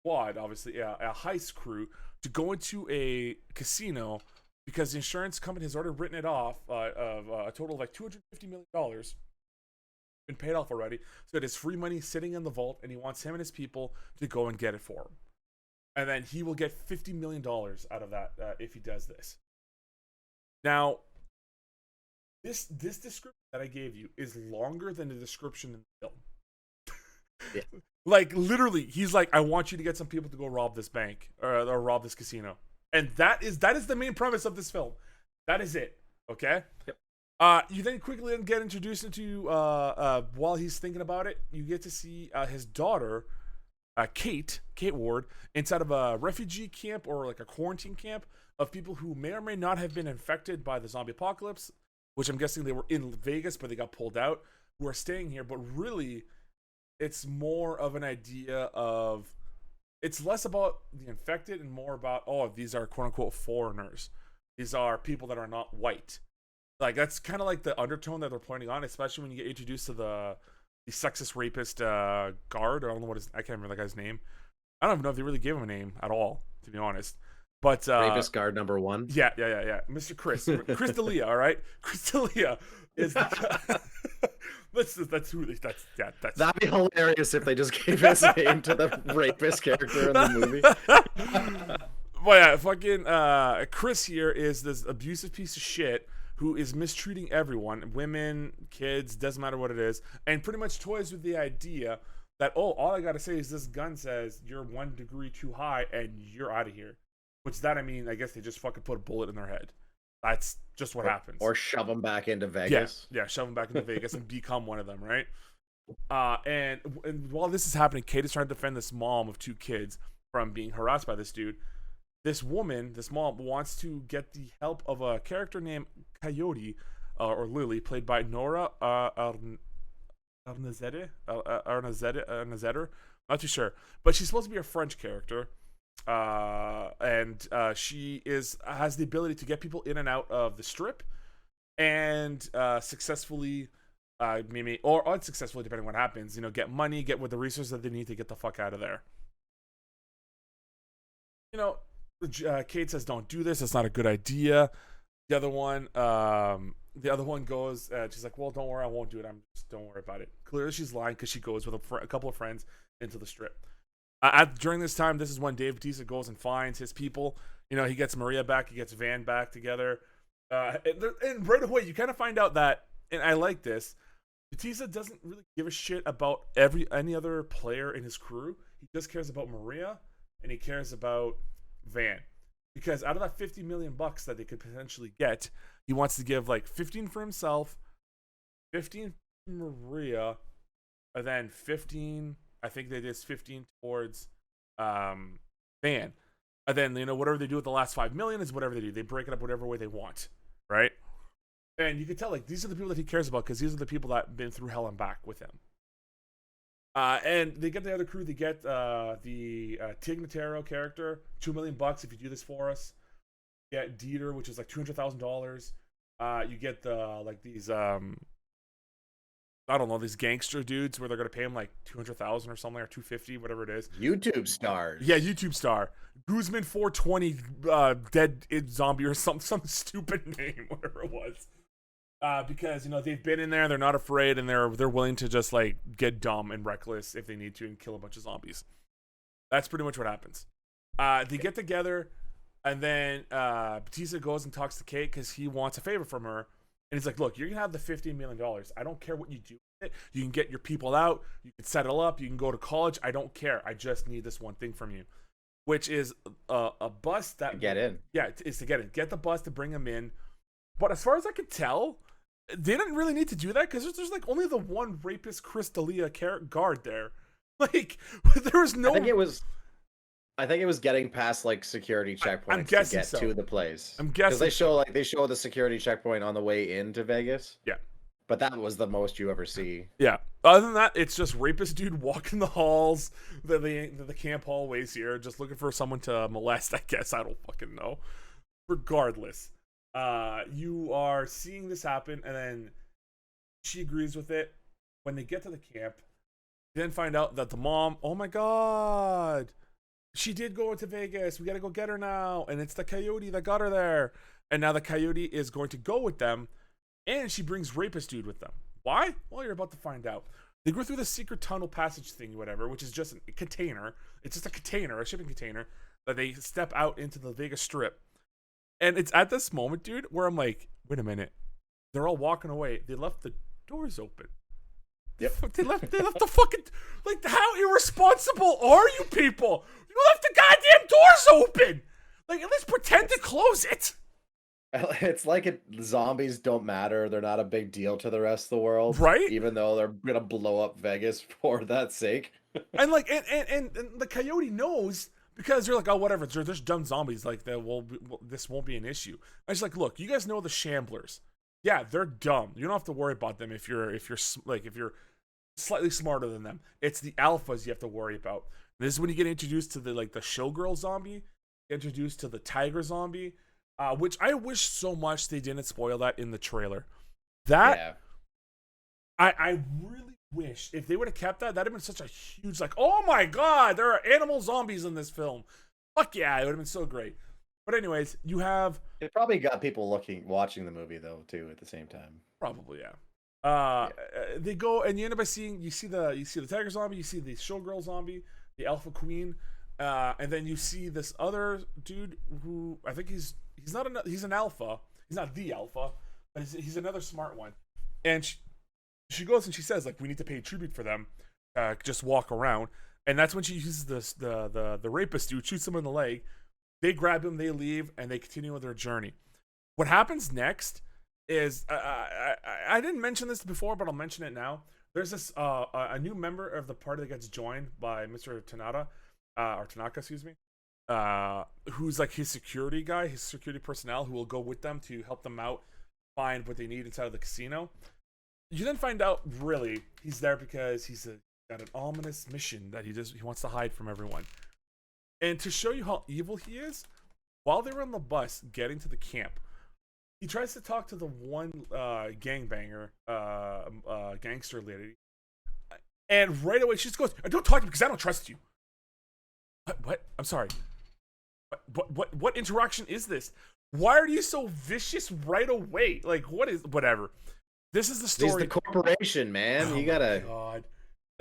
[SPEAKER 1] squad, obviously a heist crew, to go into a casino, because the insurance company has already written it off of a total of like $250 million. Been paid off already. So it is free money sitting in the vault, and he wants him and his people to go and get it for him. And then he will get $50 million out of that if he does this. Now, this description that I gave you is longer than the description in the film.
[SPEAKER 2] Yeah.
[SPEAKER 1] Like, literally, he's like, I want you to get some people to go rob this bank or rob this casino. And that is the main premise of this film. That is it. Okay?
[SPEAKER 2] Yep.
[SPEAKER 1] You then quickly get introduced into, while he's thinking about it, you get to see his daughter, Kate Ward, inside of a refugee camp or like a quarantine camp of people who may or may not have been infected by the zombie apocalypse, which I'm guessing they were in Vegas, but they got pulled out, who are staying here. But really, it's more of an idea of, it's less about the infected and more about, oh, these are quote unquote foreigners. These are people that are not white. Like, that's kind of like the undertone that they're pointing on, especially when you get introduced to the sexist rapist guard. I don't know I can't remember that guy's name. I don't even know if they really gave him a name at all, to be honest. But
[SPEAKER 2] Rapist guard number 1.
[SPEAKER 1] yeah. Mr. Chris D'Elia, all right. Chris D'Elia is the that's
[SPEAKER 2] That'd be hilarious if they just gave his name to the rapist character in the movie.
[SPEAKER 1] Well, yeah, fucking Chris here is this abusive piece of shit who is mistreating everyone, women, kids, doesn't matter what it is, and pretty much toys with the idea that, oh, all I gotta say is this gun says you're 1 degree too high and you're out of here. Which that, I mean, I guess they just fucking put a bullet in their head. That's just what happens.
[SPEAKER 2] Or shove them back into Vegas.
[SPEAKER 1] Yeah, shove them back into Vegas and become one of them, right? And while this is happening, Kate is trying to defend this mom of 2 kids from being harassed by this dude. This mom, wants to get the help of a character named Coyote, or Lily, played by Nora Arnazeder. Not too sure. But she's supposed to be a French character. And she has the ability to get people in and out of the strip and successfully maybe or unsuccessfully, depending on what happens, get money, get with the resources that they need to get the fuck out of there. Kate says don't do this, it's not a good idea. The other one goes, she's like, well, don't worry, I won't do it, don't worry about it. Clearly she's lying because she goes with a couple of friends into the strip. During this time, this is when Dave Bautista goes and finds his people. He gets Maria back, he gets Van back together. And right away, you kind of find out that, and I like this, Bautista doesn't really give a shit about any other player in his crew. He just cares about Maria, and he cares about Van. Because out of that $50 million that they could potentially get, he wants to give like 15 for himself, 15 for Maria, and then 15... I think they did 15 towards Van. And then, whatever they do with the last $5 million is whatever they do. They break it up whatever way they want, right? And you can tell, like, these are the people that he cares about because these are the people that have been through hell and back with him. And they get the other crew. They get the Tig Notaro character, $2 million if you do this for us. You get Dieter, which is like $200,000. You get these... I don't know, these gangster dudes where they're going to pay him like $200,000 or something, or $250,000, whatever it is.
[SPEAKER 2] YouTube stars.
[SPEAKER 1] Yeah, YouTube star. Guzman 420 dead zombie or some stupid name, whatever it was. Because, they've been in there, they're not afraid, and they're willing to just like get dumb and reckless if they need to and kill a bunch of zombies. That's pretty much what happens. They get together, and then Bautista goes and talks to Kate because he wants a favor from her. And he's like, look, you're going to have the $15 million. I don't care what you do with it. You can get your people out. You can set it up. You can go to college. I don't care. I just need this one thing from you, which is a bus that...
[SPEAKER 2] Get in.
[SPEAKER 1] Yeah, it's to get in. Get the bus to bring him in. But as far as I could tell, they didn't really need to do that because there's like only the one rapist Chris D'Elia guard there. Like, there was no...
[SPEAKER 2] I think it was getting past like security checkpoints to get to the place.
[SPEAKER 1] I'm guessing
[SPEAKER 2] because they show the security checkpoint on the way into Vegas.
[SPEAKER 1] Yeah,
[SPEAKER 2] but that was the most you ever see.
[SPEAKER 1] Yeah. Other than that, it's just rapist dude walking the halls, the camp hallways here, just looking for someone to molest. I guess I don't fucking know. Regardless, you are seeing this happen, and then she agrees with it. When they get to the camp, you then find out that the mom, oh my god, she did go into Vegas. We got to go get her now. And it's the Coyote that got her there. And now the Coyote is going to go with them. And she brings Rapist Dude with them. Why? Well, you're about to find out. They go through the secret tunnel passage thing, whatever, which is just a container. It's just a container, a shipping container, that they step out into the Vegas Strip. And it's at this moment, dude, where I'm like, wait a minute. They're all walking away. They left the doors open.
[SPEAKER 2] Yep.
[SPEAKER 1] They left the fucking, like, how irresponsible are you people? You left the goddamn doors open. Like, at least pretend to close it.
[SPEAKER 2] It's like zombies don't matter. They're not a big deal to the rest of the world.
[SPEAKER 1] Right?
[SPEAKER 2] Even though they're going to blow up Vegas for that sake.
[SPEAKER 1] And like, and the Coyote knows because they're like, oh, whatever. They're just dumb zombies. Like, this won't be an issue. I was like, look, you guys know the Shamblers. Yeah, they're dumb. You don't have to worry about them if you're slightly smarter than them. It's the alphas you have to worry about. This is when you get introduced to the showgirl zombie, introduced to the tiger zombie, which I wish so much they didn't spoil that in the trailer. I really wish if they would have kept that, that'd have been such a huge, like, oh my god, there are animal zombies in this film. Fuck yeah, it would have been so great. But anyways, you have
[SPEAKER 2] It probably got people watching the movie though too at the same time.
[SPEAKER 1] probably yeah.
[SPEAKER 2] Yeah.
[SPEAKER 1] They go and you end up by seeing you see the tiger zombie, you see the showgirl zombie, the alpha queen, and then you see this other dude who I think he's he's an alpha. He's not the alpha, but he's another smart one. And she goes and she says like we need to pay tribute for them. Just walk around, and that's when she uses this the rapist dude, shoots him in the leg. They grab him, they leave, and they continue with their journey. What happens next is I didn't mention this before, but I'll mention it now. There's this a new member of the party that gets joined by Mr. Tanaka, excuse me, who's like his security guy, his security personnel, who will go with them to help them out find what they need inside of the casino. You then find out really he's there because he's got an ominous mission that he wants to hide from everyone. And to show you how evil he is, while they were on the bus getting to the camp, he tries to talk to the one gangbanger, gangster lady. And right away she just goes, "Don't talk to me because I don't trust you." What? I'm sorry. What interaction is this? Why are you so vicious right away? Like, what is, whatever. This is the story.
[SPEAKER 2] He's the corporation, man. You gotta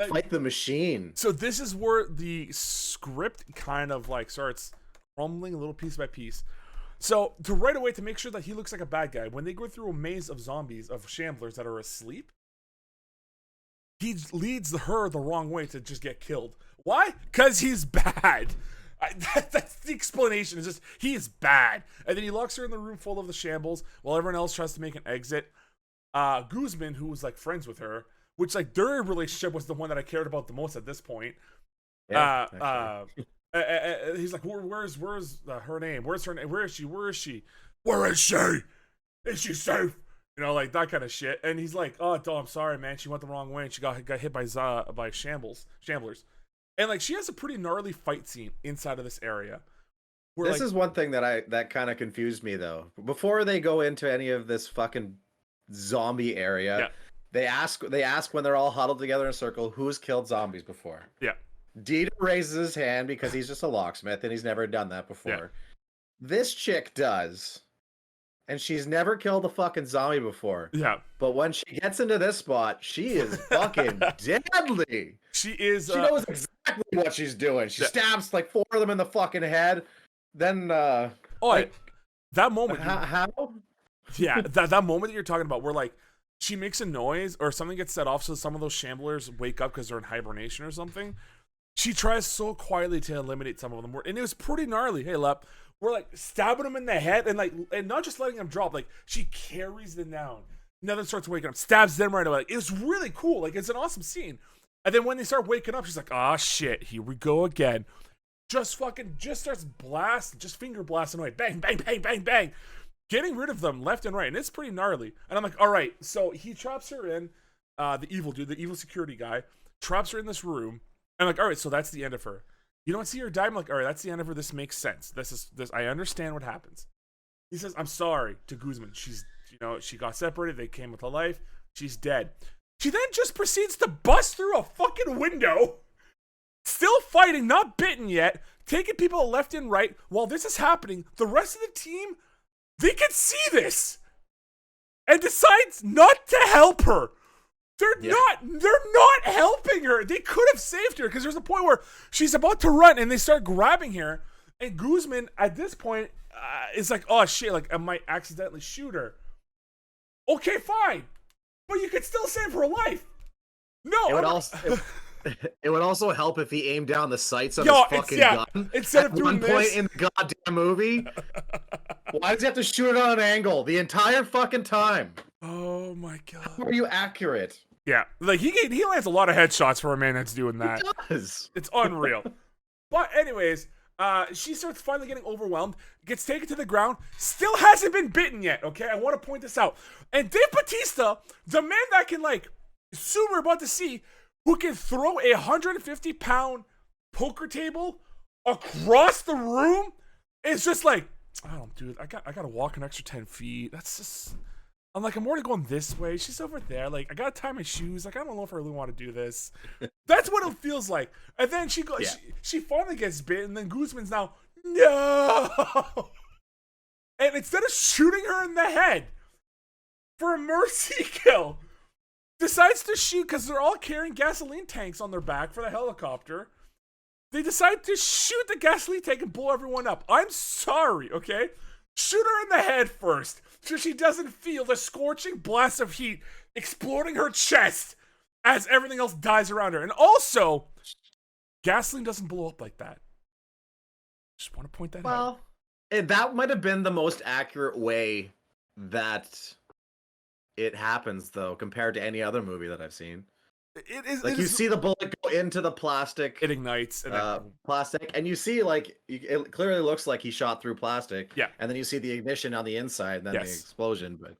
[SPEAKER 2] fight the machine.
[SPEAKER 1] So this is where the script kind of like starts crumbling a little piece by piece. So to right away to make sure that he looks like a bad guy, when they go through a maze of zombies, of shamblers that are asleep, he leads her the wrong way to just get killed. Why? Because he's bad. That's the explanation. It's just, he is bad. And then he locks her in the room full of the shambles while everyone else tries to make an exit. Guzman, who was like friends with her, which like their relationship was the one that I cared about the most at this point. Yeah, he's like, where's her name? Where's her name? Where is she? Where is she? Where is she? Is she safe? You know, like that kind of shit. And he's like, oh, I'm sorry, man. She went the wrong way and she got hit by shamblers. And like she has a pretty gnarly fight scene inside of this area.
[SPEAKER 2] This is one thing that kind of confused me though. Before they go into any of this fucking zombie area, yeah, they ask when they're all huddled together in a circle, who's killed zombies before?
[SPEAKER 1] Yeah.
[SPEAKER 2] Dieter raises his hand because he's just a locksmith and he's never done that before. Yeah. This chick does. And she's never killed a fucking zombie before.
[SPEAKER 1] Yeah.
[SPEAKER 2] But when she gets into this spot, she is fucking deadly.
[SPEAKER 1] She is.
[SPEAKER 2] She knows exactly what she's doing. She stabs like 4 of them in the fucking head. Then, that
[SPEAKER 1] moment.
[SPEAKER 2] How?
[SPEAKER 1] Yeah, that moment that you're talking about where like she makes a noise or something gets set off so some of those shamblers wake up because they're in hibernation or something. She tries so quietly to eliminate some of them. And it was pretty gnarly. Hey, Lep. We're like stabbing him in the head and not just letting him drop. Like she carries them down. Another starts waking up, stabs them right away. Like, it was really cool. Like it's an awesome scene. And then when they start waking up, she's like, "Ah, shit, here we go again." Just starts blasting, just finger blasting away. Bang, bang, bang, bang, bang. Getting rid of them left and right. And it's pretty gnarly. And I'm like, all right. So he traps her in, the evil dude, the evil security guy, traps her in this room. And I'm like, all right, so that's the end of her. You don't see her die. I'm like, all right, that's the end of her. This makes sense. This. I understand what happens. He says, "I'm sorry" to Guzman. She's, she got separated. They came with a life. She's dead. She then just proceeds to bust through a fucking window, still fighting, not bitten yet, taking people left and right. While this is happening, the rest of the team, they can see this and decides not to help her. They're not helping her. They could have saved her because there's a point where she's about to run and they start grabbing her. And Guzman, at this point, is like, oh shit, like I might accidentally shoot her. Okay, fine. But you could still save her life. No.
[SPEAKER 2] It would also help if he aimed down the sights of his fucking gun.
[SPEAKER 1] Instead of doing
[SPEAKER 2] one point in the goddamn movie. Why does he have to shoot it on an angle the entire fucking time?
[SPEAKER 1] Oh my god.
[SPEAKER 2] How are you accurate?
[SPEAKER 1] Yeah, like he lands a lot of headshots for a man that's doing that.
[SPEAKER 2] He does.
[SPEAKER 1] It's unreal. But anyways, she starts finally getting overwhelmed, gets taken to the ground, still hasn't been bitten yet, okay? I want to point this out. And Dave Bautista, the man that can, like, soon we're about to see, who can throw a 150-pound poker table across the room, is just like, oh, dude, I gotta walk an extra 10 feet. That's just... I'm like, I'm already going this way. She's over there. Like, I gotta tie my shoes. Like, I don't know if I really want to do this. That's what it feels like. And then she goes, she finally gets bit, and then Guzman's now, no. and instead of shooting her in the head for a mercy kill, decides to shoot, because they're all carrying gasoline tanks on their back for the helicopter. They decide to shoot the gasoline tank and blow everyone up. I'm sorry, okay? Shoot her in the head first, so she doesn't feel the scorching blast of heat exploding her chest as everything else dies around her. And also, gasoline doesn't blow up like that. Just want to point that out.
[SPEAKER 2] Well, that might have been the most accurate way that it happens, though, compared to any other movie that I've seen.
[SPEAKER 1] It is
[SPEAKER 2] like, you see the bullet go into the plastic.
[SPEAKER 1] It ignites. And
[SPEAKER 2] plastic. And you see, like, it clearly looks like he shot through plastic.
[SPEAKER 1] Yeah.
[SPEAKER 2] And then you see the ignition on the inside, and then the explosion. But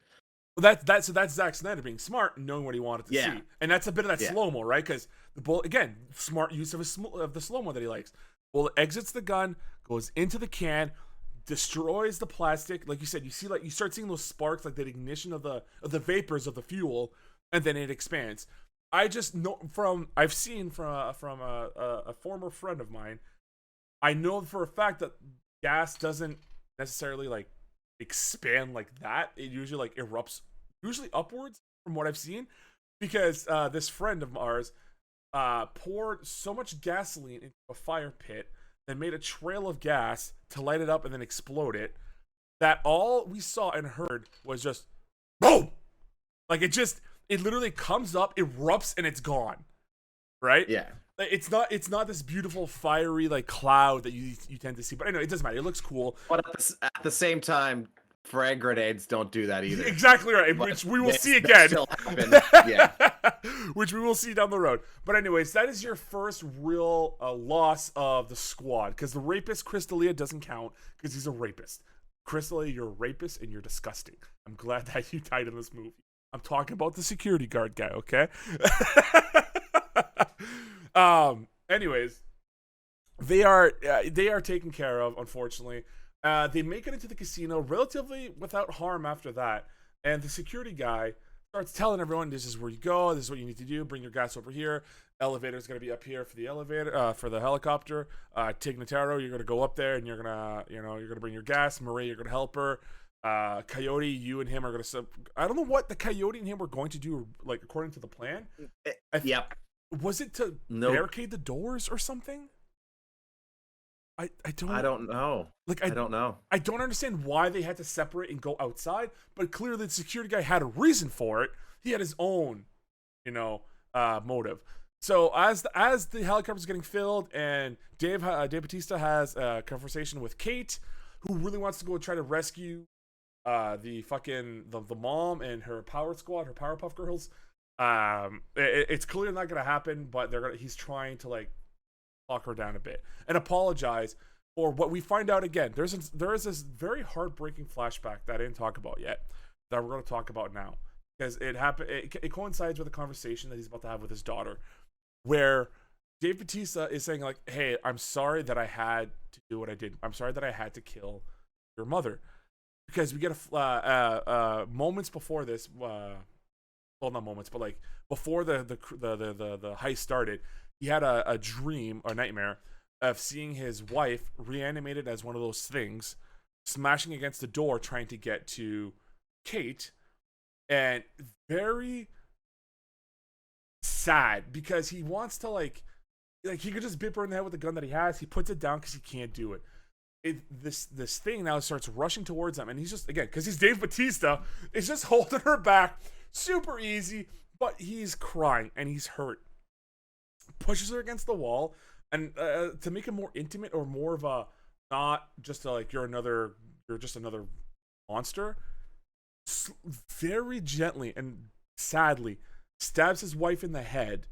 [SPEAKER 1] so that's Zack Snyder being smart and knowing what he wanted to see. And that's a bit of that slow-mo, right? Because the bullet, again, smart use of the slow-mo that he likes. Bullet exits the gun, goes into the can, destroys the plastic. Like you said, you start seeing those sparks, like that ignition of the vapors of the fuel, and then it expands. I just know I've seen from a former friend of mine, I know for a fact that gas doesn't necessarily like expand like that. It usually like erupts, usually upwards from what I've seen, because this friend of ours poured so much gasoline into a fire pit and made a trail of gas to light it up and then explode it, that all we saw and heard was just boom. Like it literally comes up, erupts, and it's gone. Right?
[SPEAKER 2] Yeah.
[SPEAKER 1] It's not this beautiful fiery like cloud that you tend to see. But anyway, it doesn't matter. It looks cool.
[SPEAKER 2] But at the same time, frag grenades don't do that either.
[SPEAKER 1] Exactly right,
[SPEAKER 2] but
[SPEAKER 1] which we will see again.
[SPEAKER 2] Still happen. Yeah.
[SPEAKER 1] Which we will see down the road. But anyways, that is your first real loss of the squad, because the rapist Crystalia doesn't count because he's a rapist. Crystalia, you're a rapist and you're disgusting. I'm glad that you died in this movie. I'm talking about the security guard guy, okay? Anyways, they are taken care of, unfortunately. They make it into the casino relatively without harm after that. And the security guy starts telling everyone, this is where you go, this is what you need to do, bring your gas over here. Elevator's going to be up here for the elevator, for the helicopter. Tignataro, you're going to go up there and you're going to bring your gas. Marie, you're going to help her. Coyote, you and him are going to I don't know what the Coyote and him were going to do, like, according to the plan.
[SPEAKER 2] Yep.
[SPEAKER 1] Was it to barricade the doors or something? I don't know. Like, I don't know. I don't understand why they had to separate and go outside, but clearly the security guy had a reason for it. He had his own, motive. So as the helicopter's getting filled, and Dave Bautista has a conversation with Kate, who really wants to go and try to rescue the mom and her power squad, her Powerpuff Girls. It's clearly not gonna happen, but he's trying to like lock her down a bit and apologize for what we find out again. There is this very heartbreaking flashback that I didn't talk about yet that we're going to talk about now, because it happened. It coincides with a conversation that he's about to have with his daughter, where Dave Bautista is saying like, "Hey, I'm sorry that I had to do what I did. I'm sorry that I had to kill your mother." Because we get a moments before this, well, not moments, but like before the heist started, he had a dream or nightmare of seeing his wife reanimated as one of those things, smashing against the door trying to get to Kate, and very sad because he wants to like he could just bip her in the head with the gun that he has. He puts it down because he can't do it. This thing now starts rushing towards him, and he's just, again, because he's Dave Bautista, is just holding her back super easy, but he's crying and he's hurt. Pushes her against the wall, and to make it more intimate, or more of a, not just a, like, you're just another monster, very gently and sadly stabs his wife in the head,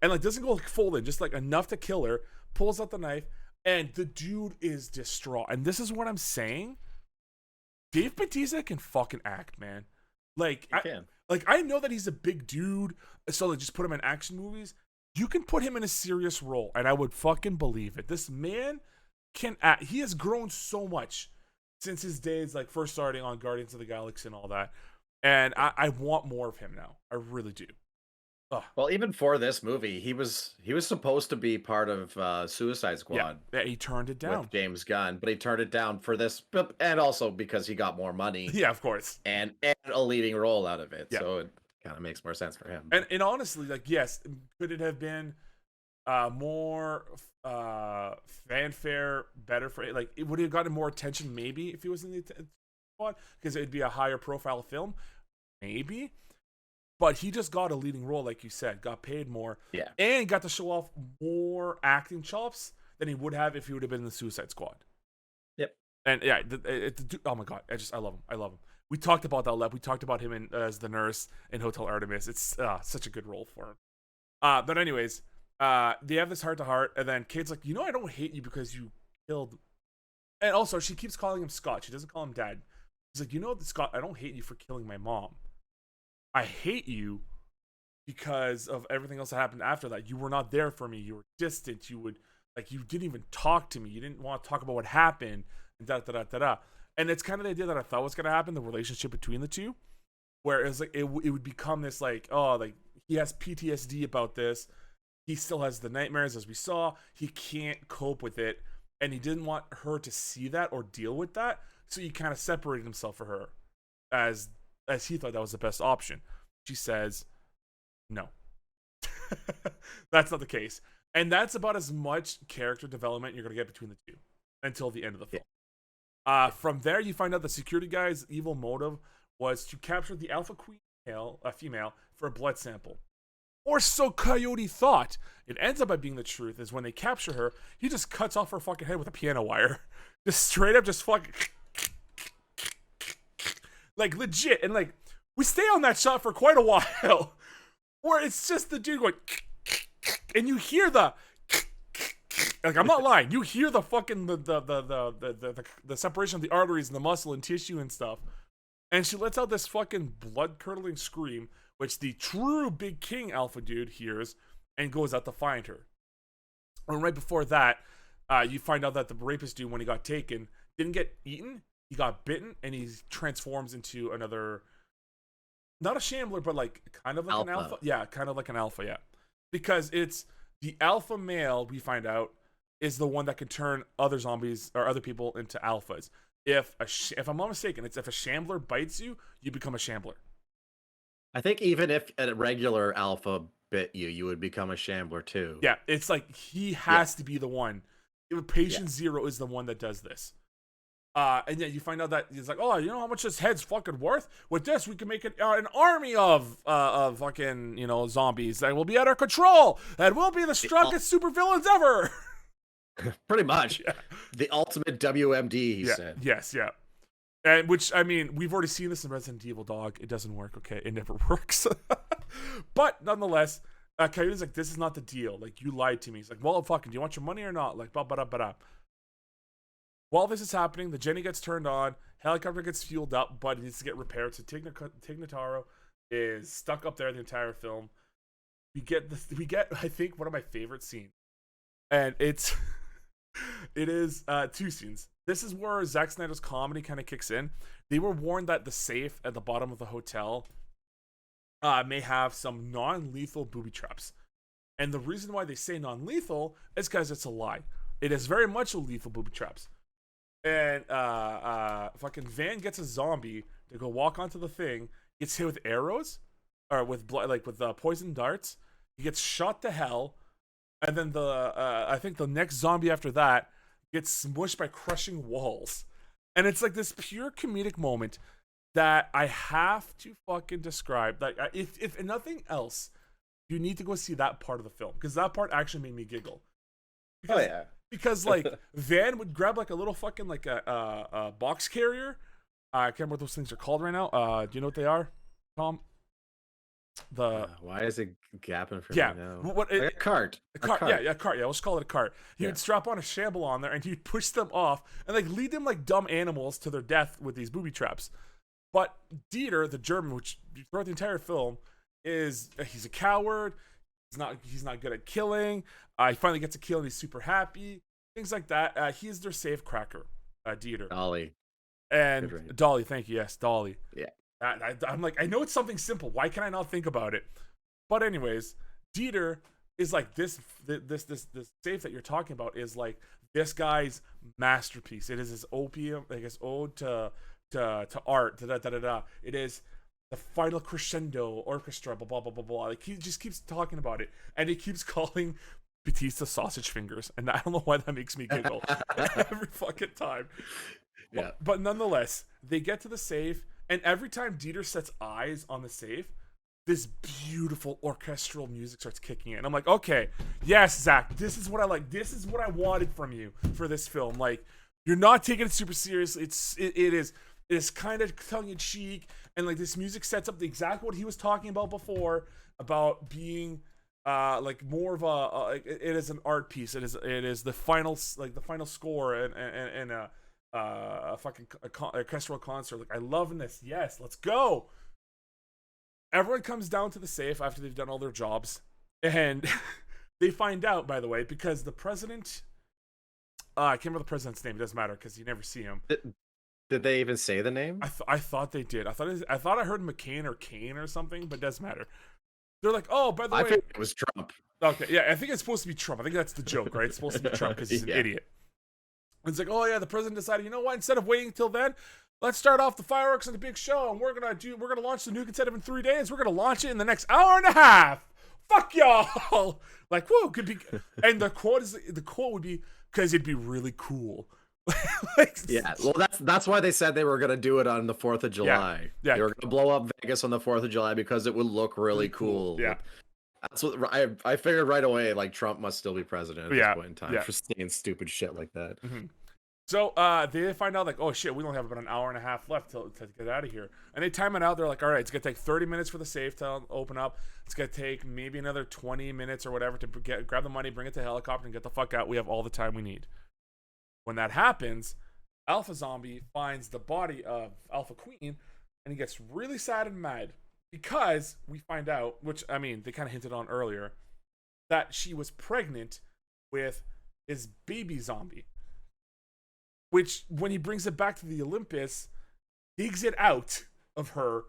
[SPEAKER 1] and like doesn't go full in, just like enough to kill her, pulls out the knife. And the dude is distraught. And this is what I'm saying. Dave Bautista can fucking act, man. Like, I know that he's a big dude, so like just put him in action movies. You can put him in a serious role, and I would fucking believe it. This man can act. He has grown so much since his days, like, first starting on Guardians of the Galaxy and all that. And I want more of him now. I really do. Ugh.
[SPEAKER 2] Well, even for this movie, he was supposed to be part of Suicide
[SPEAKER 1] Yeah,
[SPEAKER 2] Squad
[SPEAKER 1] yeah, he turned it
[SPEAKER 2] with
[SPEAKER 1] down.
[SPEAKER 2] James Gunn, but he turned it down for this, and also because he got more money
[SPEAKER 1] Yeah, of course.
[SPEAKER 2] and a leading role out of it,
[SPEAKER 1] Yeah,
[SPEAKER 2] so it kind of makes more sense for him.
[SPEAKER 1] and honestly, like, yes, could it have been more fanfare, better for it? Like, it would have gotten more attention maybe if he was in the squad because it'd be a higher profile film, maybe. But he just got a leading role, like you said, got paid more,
[SPEAKER 2] Yeah.
[SPEAKER 1] and got to show off more acting chops than he would have if he would have been in the Suicide Squad.
[SPEAKER 2] Yep.
[SPEAKER 1] And yeah, oh my god, I love him. I love him. We talked about that, Lev. We talked about him as the nurse in Hotel Artemis. It's such a good role for him. But anyways, they have this heart to heart, and then Kate's like, I don't hate you because you killed. And also, she keeps calling him Scott. She doesn't call him Dad. She's like, Scott, I don't hate you for killing my mom. I hate you because of everything else that happened after that. You were not there for me. You were distant. You didn't even talk to me. You didn't want to talk about what happened. And da da da da da. And it's kind of the idea that I thought was gonna happen, the relationship between the two, where it's like it would become this like, oh, like he has PTSD about this. He still has the nightmares, as we saw. He can't cope with it, and he didn't want her to see that or deal with that. So he kind of separated himself for her, as he thought that was the best option. She says, no. That's not the case. And that's about as much character development you're going to get between the two until the end of the film. Yeah. From there, you find out the security guy's evil motive was to capture the alpha queen female for a blood sample. Or so Coyote thought. It ends up by being the truth, is when they capture her, he just cuts off her fucking head with a piano wire. Just straight up, just fucking... Like, legit. And, like, we stay on that shot for quite a while. Where it's just the dude going... And you hear the... Like, I'm not lying. You hear the fucking... The separation of the arteries and the muscle and tissue and stuff. And she lets out this fucking blood-curdling scream, which the true Big King alpha dude hears and goes out to find her. And right before that, you find out that the rapist dude, when he got taken, didn't get eaten. He got bitten, and he transforms into another, not a shambler, but like kind of like an alpha. Yeah, kind of like an alpha, yeah. Because it's the alpha male, we find out, is the one that can turn other zombies or other people into alphas. If I'm not mistaken, it's if a shambler bites you, you become a shambler.
[SPEAKER 2] I think even if a regular alpha bit you, you would become a shambler too.
[SPEAKER 1] Yeah, it's like he has to be the one. Patient Zero is the one that does this. And then you find out that he's like, oh, you know how much this head's fucking worth? With this, we can make an army of fucking, zombies that will be at our control. That will be the strongest supervillains ever.
[SPEAKER 2] Pretty much.
[SPEAKER 1] Yeah.
[SPEAKER 2] The ultimate WMD, he said.
[SPEAKER 1] Yes, yeah. And which, I mean, we've already seen this in Resident Evil, dog. It doesn't work, okay? It never works. But nonetheless, Coyote's like, this is not the deal. Like, you lied to me. He's like, well, fucking, do you want your money or not? Like, ba-ba-da-ba-da. While this is happening, the Jenny gets turned on, helicopter gets fueled up, but it needs to get repaired. So Tig Notaro is stuck up there the entire film. We get, I think, one of my favorite scenes. And it is two scenes. This is where Zack Snyder's comedy kind of kicks in. They were warned that the safe at the bottom of the hotel may have some non-lethal booby traps. And the reason why they say non-lethal is because it's a lie. It is very much a lethal booby traps. And fucking Van gets a zombie to go walk onto the thing, gets hit with arrows, or with blood, like with poison darts. He gets shot to hell, and then I think the next zombie after that gets smushed by crushing walls. And it's like this pure comedic moment that I have to fucking describe. Like, if nothing else, you need to go see that part of the film, because that part actually made me giggle. Because, because like Van would grab like a little fucking like a box carrier. I can't remember what those things are called right now. Do you know what they are, Tom?
[SPEAKER 2] Why is it gapping for
[SPEAKER 1] me
[SPEAKER 2] now? A cart.
[SPEAKER 1] A cart. Yeah, a cart. Yeah, let's call it a cart. He would strap on a shamble on there, and he'd push them off and like lead them like dumb animals to their death with these booby traps. But Dieter, the German, which throughout the entire film he's a coward. He's not good at killing. He finally gets a kill and he's super happy. Things like that. He's their safe cracker, Dieter.
[SPEAKER 2] Dolly.
[SPEAKER 1] And Dolly, thank you. Yes, Dolly.
[SPEAKER 2] Yeah.
[SPEAKER 1] I'm like, I know it's something simple. Why can I not think about it? But anyways, Dieter is like this safe that you're talking about is like this guy's masterpiece. It is his opium, like his ode to art. It is the final crescendo orchestra. Blah blah blah blah blah. Like he just keeps talking about it, and he keeps calling Batista sausage fingers, and I don't know why that makes me giggle every fucking time.
[SPEAKER 2] Yeah.
[SPEAKER 1] But nonetheless, they get to the safe, and every time Dieter sets eyes on the safe, this beautiful orchestral music starts kicking in. I'm like, okay, yes, Zack, this is what I like. This is what I wanted from you for this film. Like, you're not taking it super seriously. It is kind of tongue in cheek, and like this music sets up exactly what he was talking about before, about being like more of it is an art piece. It is the final score and a fucking orchestral concert. Like, I love this. Yes, let's go. Everyone comes down to the safe after they've done all their jobs, and they find out, by the way, because the president, I can't remember the president's name. It doesn't matter because you never see him.
[SPEAKER 2] Did they even say the name?
[SPEAKER 1] I thought they did. I thought I heard McCain or Kane or something, but it doesn't matter. They're like, oh, by the way,
[SPEAKER 2] I think it was Trump.
[SPEAKER 1] Okay, yeah, I think it's supposed to be Trump. I think that's the joke, right? It's supposed to be Trump because he's an idiot. And it's like, oh yeah, the president decided, you know what? Instead of waiting till then, let's start off the fireworks and the big show, and we're gonna launch the nuke instead of in 3 days. We're gonna launch it in the next hour and a half. Fuck y'all. Like, whoa, could be. And the quote would be, because it'd be really cool. Like,
[SPEAKER 2] yeah, well, that's why they said they were gonna do it on the 4th of July.
[SPEAKER 1] Yeah.
[SPEAKER 2] They were gonna blow up Vegas on the 4th of July because it would look really cool.
[SPEAKER 1] Yeah.
[SPEAKER 2] That's what I figured right away. Like, Trump must still be president at this point in time for saying stupid shit like that.
[SPEAKER 1] Mm-hmm. So they find out, like, oh shit, we only have about an hour and a half left to get out of here. And they time it out. They're like, all right, it's gonna take 30 minutes for the safe to open up. It's gonna take maybe another 20 minutes or whatever to grab the money, bring it to the helicopter, and get the fuck out. We have all the time we need. When that happens, Alpha Zombie finds the body of Alpha Queen, and he gets really sad and mad because we find out, which, I mean, they kind of hinted on earlier, that she was pregnant with his baby zombie. Which, when he brings it back to the Olympus, digs it out of her,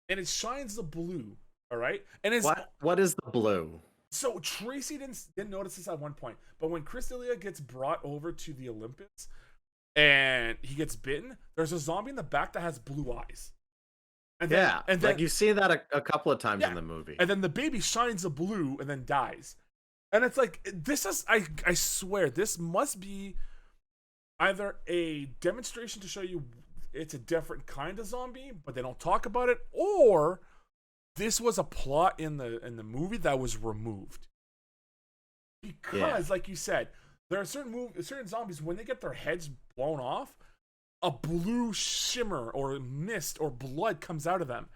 [SPEAKER 1] and it shines the blue. All right, and it's
[SPEAKER 2] what is the blue?
[SPEAKER 1] So Tracy didn't notice this at one point, but when Chris D'Elia gets brought over to the Olympus, and he gets bitten, there's a zombie in the back that has blue eyes. And then, like, you
[SPEAKER 2] see that a couple of times in the movie.
[SPEAKER 1] And then the baby shines a blue and then dies. And it's like, this is, I swear, this must be either a demonstration to show you it's a different kind of zombie, but they don't talk about it, or this was a plot in the movie that was removed. Because, like you said, there are certain zombies, when they get their heads blown off, a blue shimmer or mist or blood comes out of them.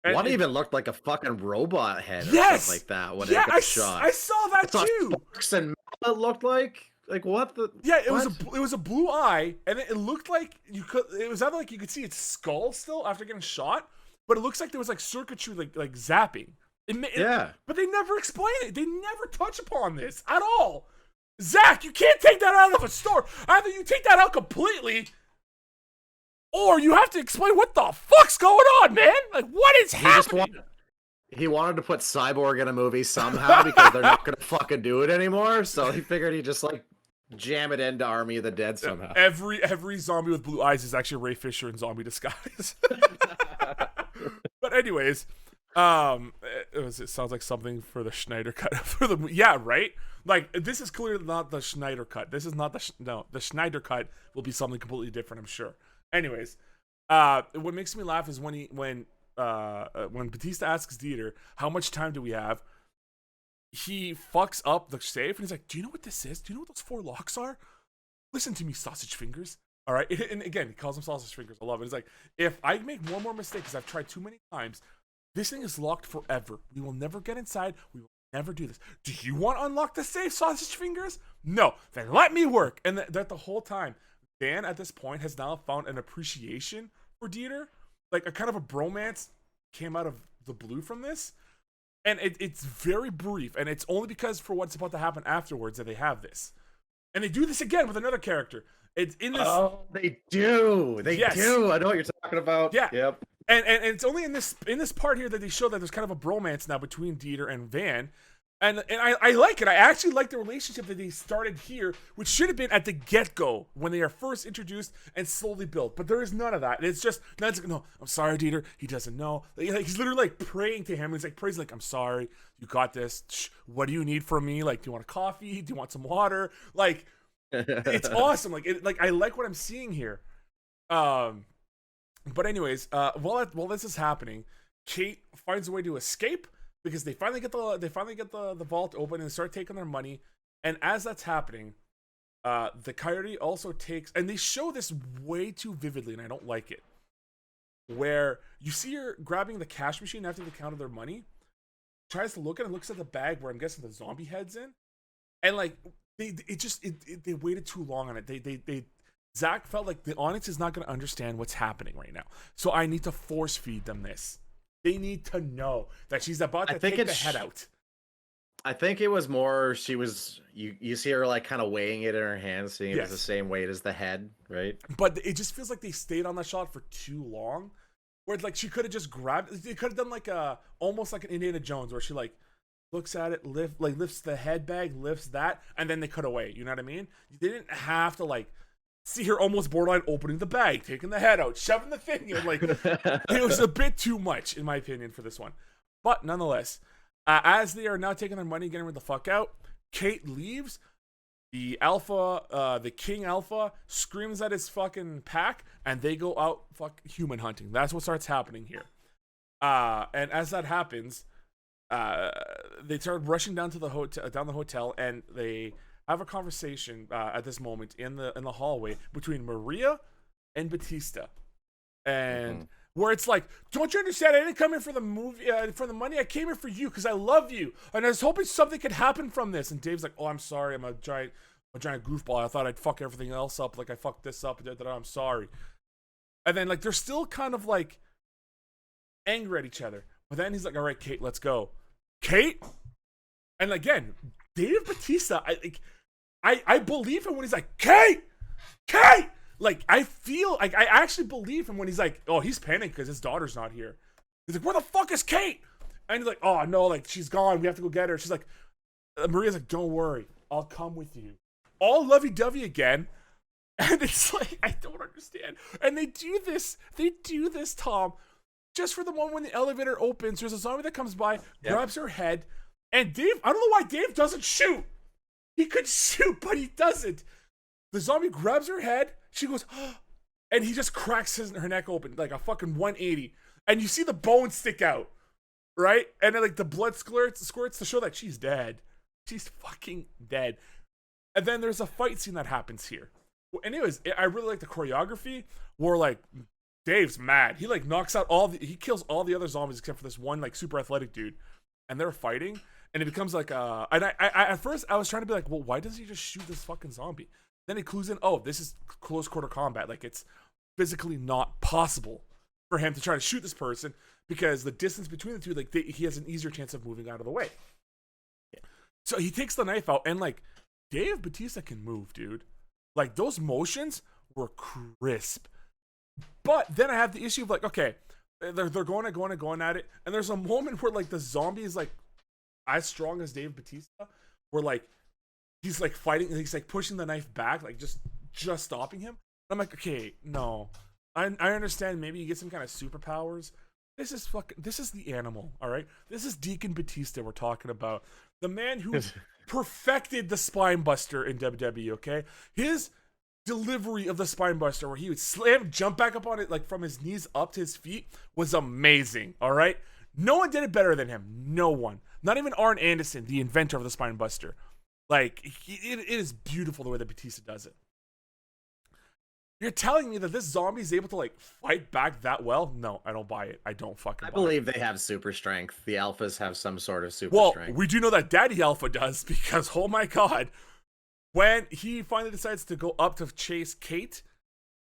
[SPEAKER 1] And
[SPEAKER 2] one even looked like a fucking robot head or something like that when it got shot.
[SPEAKER 1] I saw that too.
[SPEAKER 2] Sparks and it looked like what the?
[SPEAKER 1] Yeah, it was a blue eye, and it looked like it was either like you could see its skull still after getting shot, but it looks like there was like circuitry like zapping. But they never explain it. They never touch upon this at all. Zack, you can't take that out of a store. Either you take that out completely, or you have to explain what the fuck's going on, man. Like, what is happening?
[SPEAKER 2] He wanted to put Cyborg in a movie somehow because they're not gonna fucking do it anymore. So he figured he'd just like jam it into Army of the Dead somehow.
[SPEAKER 1] Every zombie with blue eyes is actually Ray Fisher in zombie disguise. But anyways, it sounds like something for the Snyder cut for the right. Like, this is clearly not the Snyder cut. This is not the Snyder cut will be something completely different, I'm sure. Anyways, what makes me laugh is when Batista asks Dieter, how much time do we have? He fucks up the safe and he's like, do you know what this is? Do you know what those 4 locks are? Listen to me, sausage fingers. All right. And again, he calls them sausage fingers. I love it. He's like, if I make one more mistake, because I've tried too many times, this thing is locked forever. We will never get inside. We will never do this. Do you want to unlock the safe, sausage fingers? No. Then let me work. And that the whole time, Dan at this point has now found an appreciation for Dieter. Like, a kind of a bromance came out of the blue from this. And it's very brief. And it's only because for what's about to happen afterwards that they have this. And they do this again with another character. It's in this.
[SPEAKER 2] Oh, they do. They do. I know what you're talking about.
[SPEAKER 1] Yeah.
[SPEAKER 2] Yep.
[SPEAKER 1] And it's only in this part here that they show that there's kind of a bromance now between Dieter and Van. And I like it. I actually like the relationship that they started here, which should have been at the get-go when they are first introduced and slowly built. But there is none of that. It's just, no, I'm sorry, Dieter. He doesn't know. Like, he's literally like praying to him. He's like, prays like, I'm sorry. You got this. Shh, what do you need from me? Like, do you want a coffee? Do you want some water? Like, it's awesome. Like, I like what I'm seeing here. But anyways, while this is happening, Kate finds a way to escape. Because they finally get the vault open and start taking their money, and as that's happening, the Coyote also takes, and they show this way too vividly, and I don't like it. Where you see her grabbing the cash machine after they counted their money, tries to look at it, looks at the bag where I'm guessing the zombie head's in, and like they waited too long on it. Zack felt like the audience is not going to understand what's happening right now, so I need to force feed them this. They need to know that she's about to take the head out.
[SPEAKER 2] I think it was more she was you see her like kind of weighing it in her hands, seeing it was the same weight as the head, right?
[SPEAKER 1] But it just feels like they stayed on that shot for too long. Where it's like she could have just grabbed, they could have done like almost like an Indiana Jones where she like looks at it, lifts the head bag, lifts that, and then they cut away. You know what I mean? They didn't have to like see her almost borderline opening the bag, taking the head out, shoving the thing in. Like, it was a bit too much, in my opinion, for this one. But nonetheless, as they are now taking their money, getting rid the fuck out, Kate leaves. The King Alpha screams at his fucking pack, and they go out human hunting. That's what starts happening here. And as that happens, they start rushing down to the hotel, and they have a conversation at this moment in the hallway between Maria and Batista, and where it's like, don't you understand? I didn't come here for the movie, for the money. I came here for you because I love you, and I was hoping something could happen from this. And Dave's like, oh, I'm sorry, I'm a giant goofball. I thought I'd fuck everything else up, like I fucked this up. I'm sorry. And then like they're still kind of like angry at each other, but then he's like, all right, Kate, let's go. Kate, and again, Dave Batista, I believe him when he's like, Kate! Like, I feel, like, I actually believe him when he's like, oh, he's panicking because his daughter's not here. He's like, where the fuck is Kate? And he's like, oh, no, like, she's gone. We have to go get her. She's like, Maria's like, don't worry. I'll come with you. All lovey-dovey again. And it's like, I don't understand. And they do this, Tom, just for the moment when the elevator opens. There's a zombie that comes by, grabs her head, and Dave, I don't know why Dave doesn't shoot. He could shoot, but he doesn't. The zombie grabs her head. She goes, oh, and he just cracks her neck open like a fucking 180. And you see the bones stick out, right? And then like the blood squirts to show that she's dead. She's fucking dead. And then there's a fight scene that happens here. Well, anyways, I really like the choreography where like Dave's mad. He like knocks out he kills all the other zombies except for this one like super athletic dude. And they're fighting. And it becomes like and I at first I was trying to be like, well, why doesn't he just shoot this fucking zombie? Then he clues in, oh, this is close quarter combat. Like it's physically not possible for him to try to shoot this person because the distance between the two, like he has an easier chance of moving out of the way. Yeah. So he takes the knife out, and like Dave Batista can move, dude. Like those motions were crisp. But then I have the issue of like, okay, they're going at it, and there's a moment where like the zombie is like as strong as Dave Batista, where like he's like fighting, and he's like pushing the knife back, like just stopping him. I'm like, okay, no, I understand maybe you get some kind of superpowers. This is the animal, all right? This is Deacon Batista we're talking about, the man who perfected the spine buster in WWE. Okay, his delivery of the spine buster, where he would jump back up on it like from his knees up to his feet, was amazing. All right, no one did it better than him. No one. Not even Arn Anderson, the inventor of the spine buster. Like, it is beautiful the way that Batista does it. You're telling me that this zombie is able to, like, fight back that well? No, I don't buy it. I don't fucking buy it.
[SPEAKER 2] I believe they have super strength. The alphas have some sort of super strength.
[SPEAKER 1] Well, we do know that Daddy Alpha does, because, oh my god, when he finally decides to go up to chase Kate,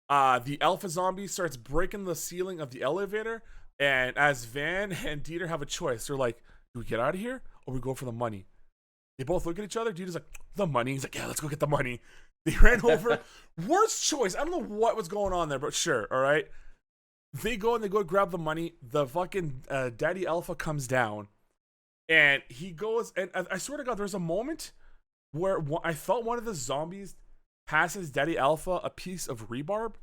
[SPEAKER 1] the alpha zombie starts breaking the ceiling of the elevator, and as Van and Dieter have a choice, they're like, do we get out of here, or we go for the money? They both look at each other. Dieter's like, the money. He's like, yeah, let's go get the money. They ran over. Worst choice. I don't know what was going on there, but sure, all right. they go and they go grab the money. The fucking Daddy Alpha comes down, and he goes. And I swear to God, there's a moment where I thought one of the zombies passes Daddy Alpha a piece of rebarb.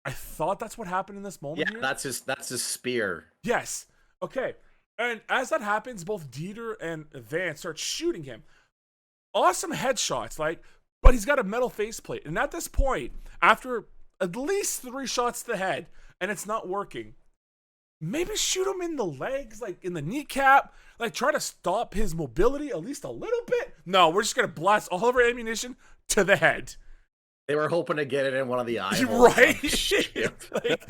[SPEAKER 1] I thought that's what happened in this moment.
[SPEAKER 2] Yeah,
[SPEAKER 1] here.
[SPEAKER 2] that's his spear.
[SPEAKER 1] Yes. Okay. And as that happens, both Dieter and Van start shooting him. Awesome headshots, like, but he's got a metal faceplate. And at this point, after at least 3 shots to the head, and it's not working, maybe shoot him in the legs, like in the kneecap, like try to stop his mobility at least a little bit. No, we're just gonna blast all of our ammunition to the head.
[SPEAKER 2] They were hoping to get it in one of the eyes.
[SPEAKER 1] Right? Like,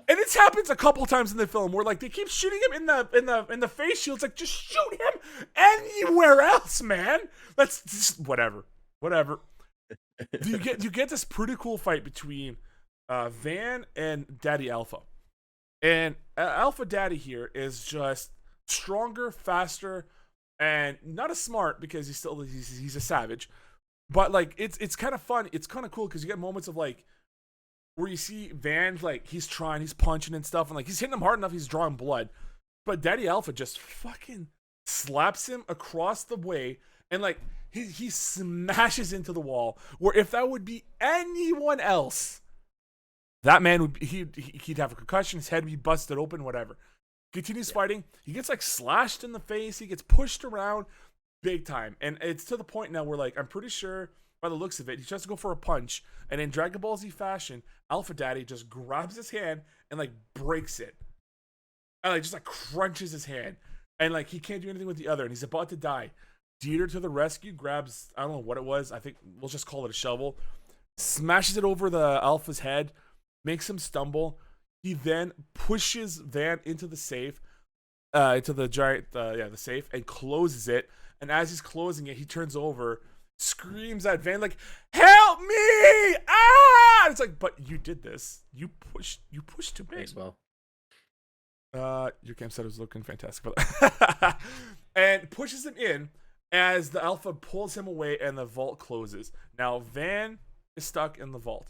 [SPEAKER 1] and it happens a couple times in the film where like they keep shooting him in the face shields. Like, just shoot him anywhere else, man. Let's just whatever. You get this pretty cool fight between Van and Daddy Alpha. And Alpha Daddy here is just stronger, faster, and not as smart because he's a savage. But like it's kind of fun. It's kind of cool because you get moments of like where you see Van, like he's punching and stuff, and like he's hitting him hard enough, he's drawing blood. But Daddy Alpha just fucking slaps him across the way, and like he smashes into the wall. Where if that would be anyone else, that man would he'd have a concussion, his head would be busted open, whatever. Continues fighting. He gets like slashed in the face. He gets pushed around. Big time. And it's to the point now where, like, I'm pretty sure by the looks of it, he tries to go for a punch, and in Dragon Ball Z fashion, Alpha Daddy just grabs his hand and, like, breaks it. And, like, just, like, crunches his hand. And, like, he can't do anything with the other, and he's about to die. Dieter to the rescue, grabs, I don't know what it was, I think we'll just call it a shovel, smashes it over the Alpha's head, makes him stumble. He then pushes Van into the safe, into the giant, the safe, and closes it. And as he's closing it, he turns over, screams at Van like, "Help me! Ah!" And it's like, but you did this. You pushed to me.
[SPEAKER 2] Thanks, well.
[SPEAKER 1] Your cam set was looking fantastic. And pushes him in as the Alpha pulls him away and the vault closes. Now Van is stuck in the vault.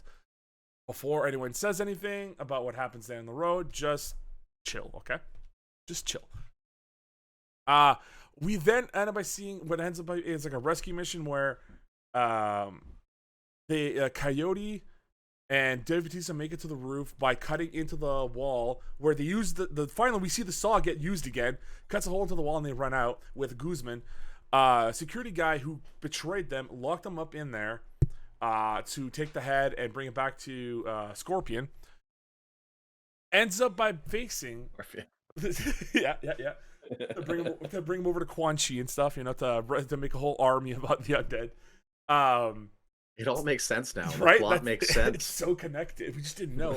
[SPEAKER 1] Before anyone says anything about what happens down the road, just chill, okay? Just chill. We then end up by seeing what ends up by is like a rescue mission where the Coyote and Dave Bautista make it to the roof by cutting into the wall where they use the finally we see the saw get used again, cuts a hole into the wall and they run out with Guzman. Security guy who betrayed them locked them up in there to take the head and bring it back to Scorpion. Ends up by facing yeah. to bring him over to Quan Chi and stuff, you know, to make a whole army about the undead.
[SPEAKER 2] It all makes sense now.
[SPEAKER 1] Right?
[SPEAKER 2] The plot makes sense.
[SPEAKER 1] It's so connected. We just didn't know.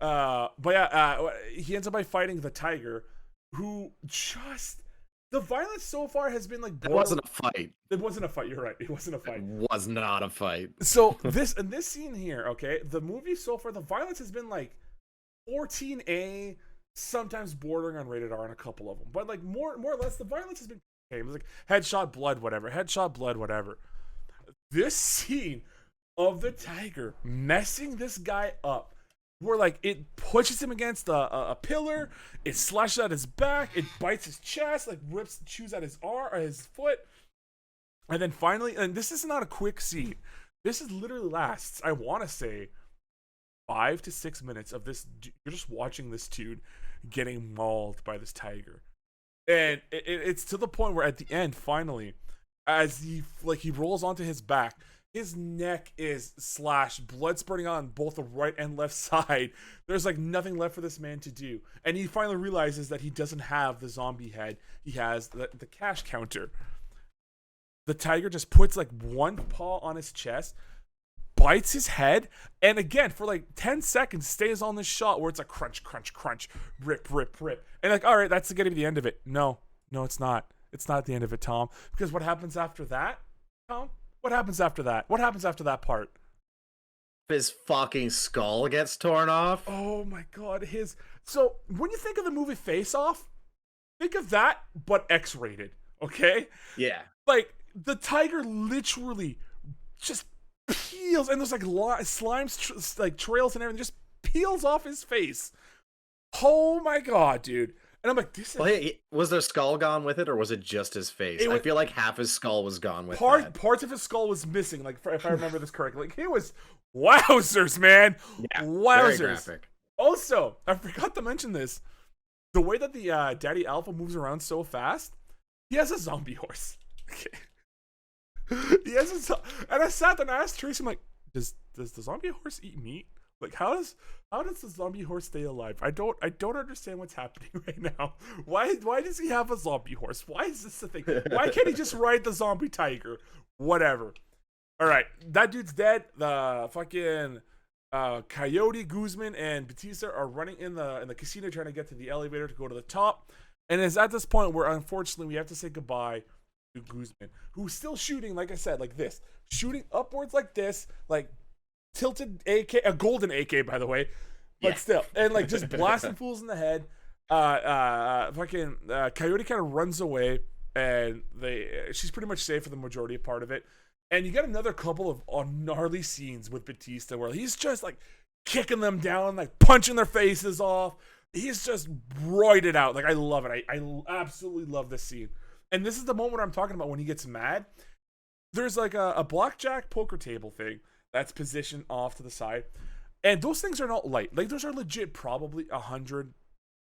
[SPEAKER 1] But yeah, he ends up by fighting the tiger, who just the violence so far has been like.
[SPEAKER 2] It wasn't a fight.
[SPEAKER 1] It wasn't a fight. You're right. It wasn't a fight.
[SPEAKER 2] It was not a fight.
[SPEAKER 1] So this scene here, okay, the movie so far, the violence has been like 14A. Sometimes bordering on rated R on a couple of them, but like more or less, the violence has been okay. It was like headshot, blood, whatever. This scene of the tiger messing this guy up, where like it pushes him against a pillar, it slashes at his back, it bites his chest, like chews at his arm or his foot, and then finally, and this is not a quick scene. This is literally lasts, I want to say, 5 to 6 minutes of this. You're just watching this dude getting mauled by this tiger, and it's to the point where at the end, finally, as he rolls onto his back, his neck is slashed, blood spurting on both the right and left side. There's like nothing left for this man to do, and he finally realizes that he doesn't have the zombie head. He has the cash counter. The tiger just puts like one paw on his chest, bites his head, and again for like 10 seconds stays on this shot where it's a crunch, rip, and like, all right, that's gonna be the end of it. No, it's not. It's not the end of it, Tom. Because what happens after that, Tom? What happens after that? What happens after that part?
[SPEAKER 2] His fucking skull gets torn off.
[SPEAKER 1] Oh my god, so when you think of the movie Face Off, think of that, but X-rated, okay?
[SPEAKER 2] Yeah.
[SPEAKER 1] Like, the tiger literally just peels, and there's like slimes, like trails and everything, just peels off his face. Oh my god, dude. And I'm like, this is...
[SPEAKER 2] Well, hey, was their skull gone with it, or was it just his face? I feel like half his skull was gone with that.
[SPEAKER 1] Parts of his skull was missing, like, if I remember this correctly. Like, he was... Wowzers, man.
[SPEAKER 2] Yeah,
[SPEAKER 1] wowzers.
[SPEAKER 2] very graphic.
[SPEAKER 1] Also, I forgot to mention this. The way that the Daddy Alpha moves around so fast, he has a zombie horse. He has and I sat there and I asked Tracy, I'm like, does the zombie horse eat meat? Like, how does the zombie horse stay alive? I don't understand what's happening right now. Why does he have a zombie horse? Why is this a thing? Why can't he just ride the zombie tiger? Whatever. All right, that dude's dead. The fucking Coyote, Guzman, and Batista are running in the casino trying to get to the elevator to go to the top. And it's at this point where unfortunately we have to say goodbye to Guzman, who's still shooting, like I said, like this, shooting upwards like this, like tilted AK, a golden AK by the way, but still, and like just blasting fools in the head. Fucking Coyote kind of runs away, and she's pretty much safe for the majority of part of it. And you get another couple of gnarly scenes with Batista where he's just like kicking them down, like punching their faces off. He's just roided out. Like, I love it. I absolutely love this scene. And this is the moment I'm talking about when he gets mad. There's like a blackjack poker table thing that's positioned off to the side. And those things are not light. Like, those are legit probably 100,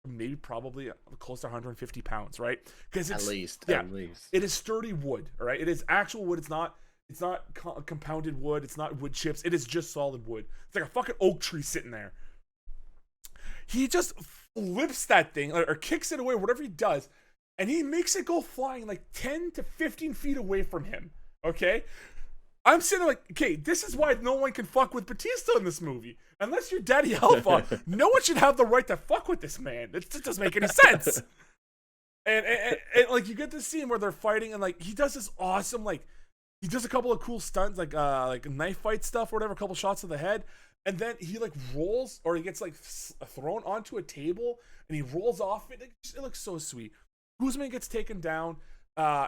[SPEAKER 1] maybe probably close to 150 pounds, right? Because it's... At least. It is sturdy wood, all right? It is actual wood. It's not compounded wood. It's not wood chips. It is just solid wood. It's like a fucking oak tree sitting there. He just flips that thing or kicks it away, whatever he does, and he makes it go flying like 10 to 15 feet away from him. Okay? I'm sitting there like, okay, this is why no one can fuck with Batista in this movie. Unless you're Daddy Alpha, no one should have the right to fuck with this man. It just doesn't make any sense. And like, you get this scene where they're fighting, and like he does this awesome, like, he does a couple of cool stunts, like knife fight stuff or whatever, a couple shots to the head. And then he like rolls, or he gets like thrown onto a table, and he rolls off it. It looks so sweet. Guzman gets taken down.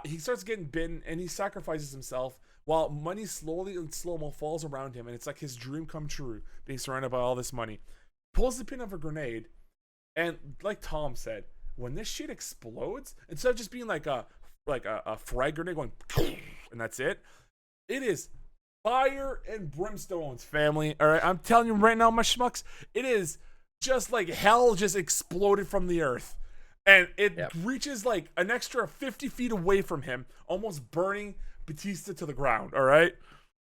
[SPEAKER 1] He starts getting bitten, and he sacrifices himself while money slowly and slow-mo falls around him. And it's like his dream come true, being surrounded by all this money. Pulls the pin of a grenade, and like Tom said, when this shit explodes, instead of just being like a frag grenade going, and that's it, it is fire and brimstones, family. All right, I'm telling you right now, my schmucks, it is just like hell just exploded from the earth, and it reaches like an extra 50 feet away from him, almost burning Batista to the ground. All right,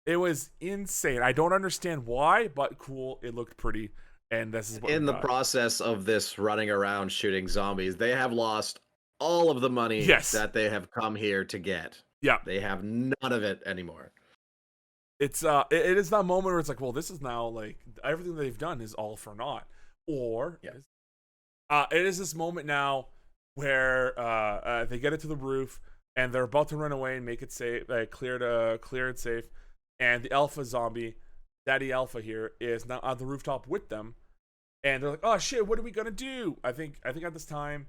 [SPEAKER 1] it was insane. I don't understand why, but cool. It looked pretty, and this is what
[SPEAKER 2] in the process of this running around shooting zombies, they have lost all of the money that they have come here to get.
[SPEAKER 1] Yeah,
[SPEAKER 2] they have none of it anymore.
[SPEAKER 1] It's it is that moment where it's like, well, this is now like everything they've done is all for naught, or it is this moment now where they get it to the roof and they're about to run away and make it safe, clear it safe, and the alpha zombie, Daddy Alpha here, is now on the rooftop with them, and they're like, oh shit, what are we gonna do? I think at this time.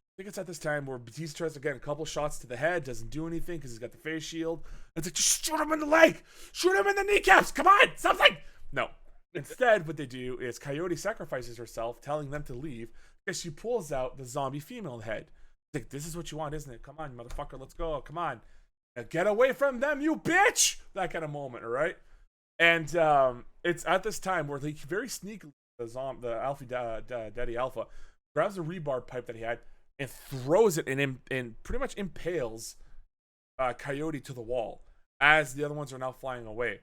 [SPEAKER 1] I think it's at this time where Batista tries to get a couple shots to the head, doesn't do anything because he's got the face shield. And it's like, just shoot him in the leg! Shoot him in the kneecaps! Come on! Something! No. Instead, what they do is Coyote sacrifices herself, telling them to leave, because she pulls out the zombie female head. It's like, this is what you want, isn't it? Come on, motherfucker, let's go. Come on. Now get away from them, you bitch! That kind of moment, all right? And it's at this time where they very sneakily, the Alpha Daddy Alpha grabs the rebar pipe that he had, and throws it and pretty much impales Coyote to the wall as the other ones are now flying away.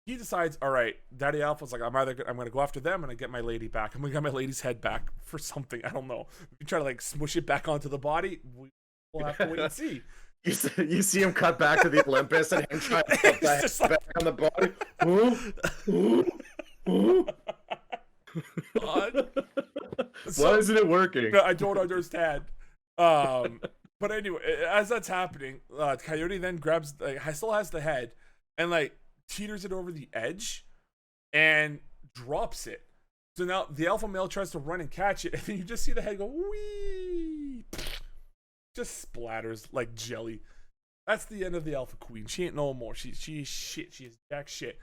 [SPEAKER 1] He decides, all right, Daddy Alpha's like, I'm going to go after them and I get my lady back. I'm going to get my lady's head back for something. I don't know. We try to like smush it back onto the body. We'll have to wait and see.
[SPEAKER 2] You see him cut back to the Olympus and him trying to put that head back on the body. Why isn't it working?
[SPEAKER 1] I don't understand. But anyway, as that's happening, Coyote then grabs, still has the head, and like teeters it over the edge, and drops it. So now the alpha male tries to run and catch it, and then you just see the head go wee, just splatters like jelly. That's the end of the alpha queen. She ain't no more. She is shit. She is jack shit.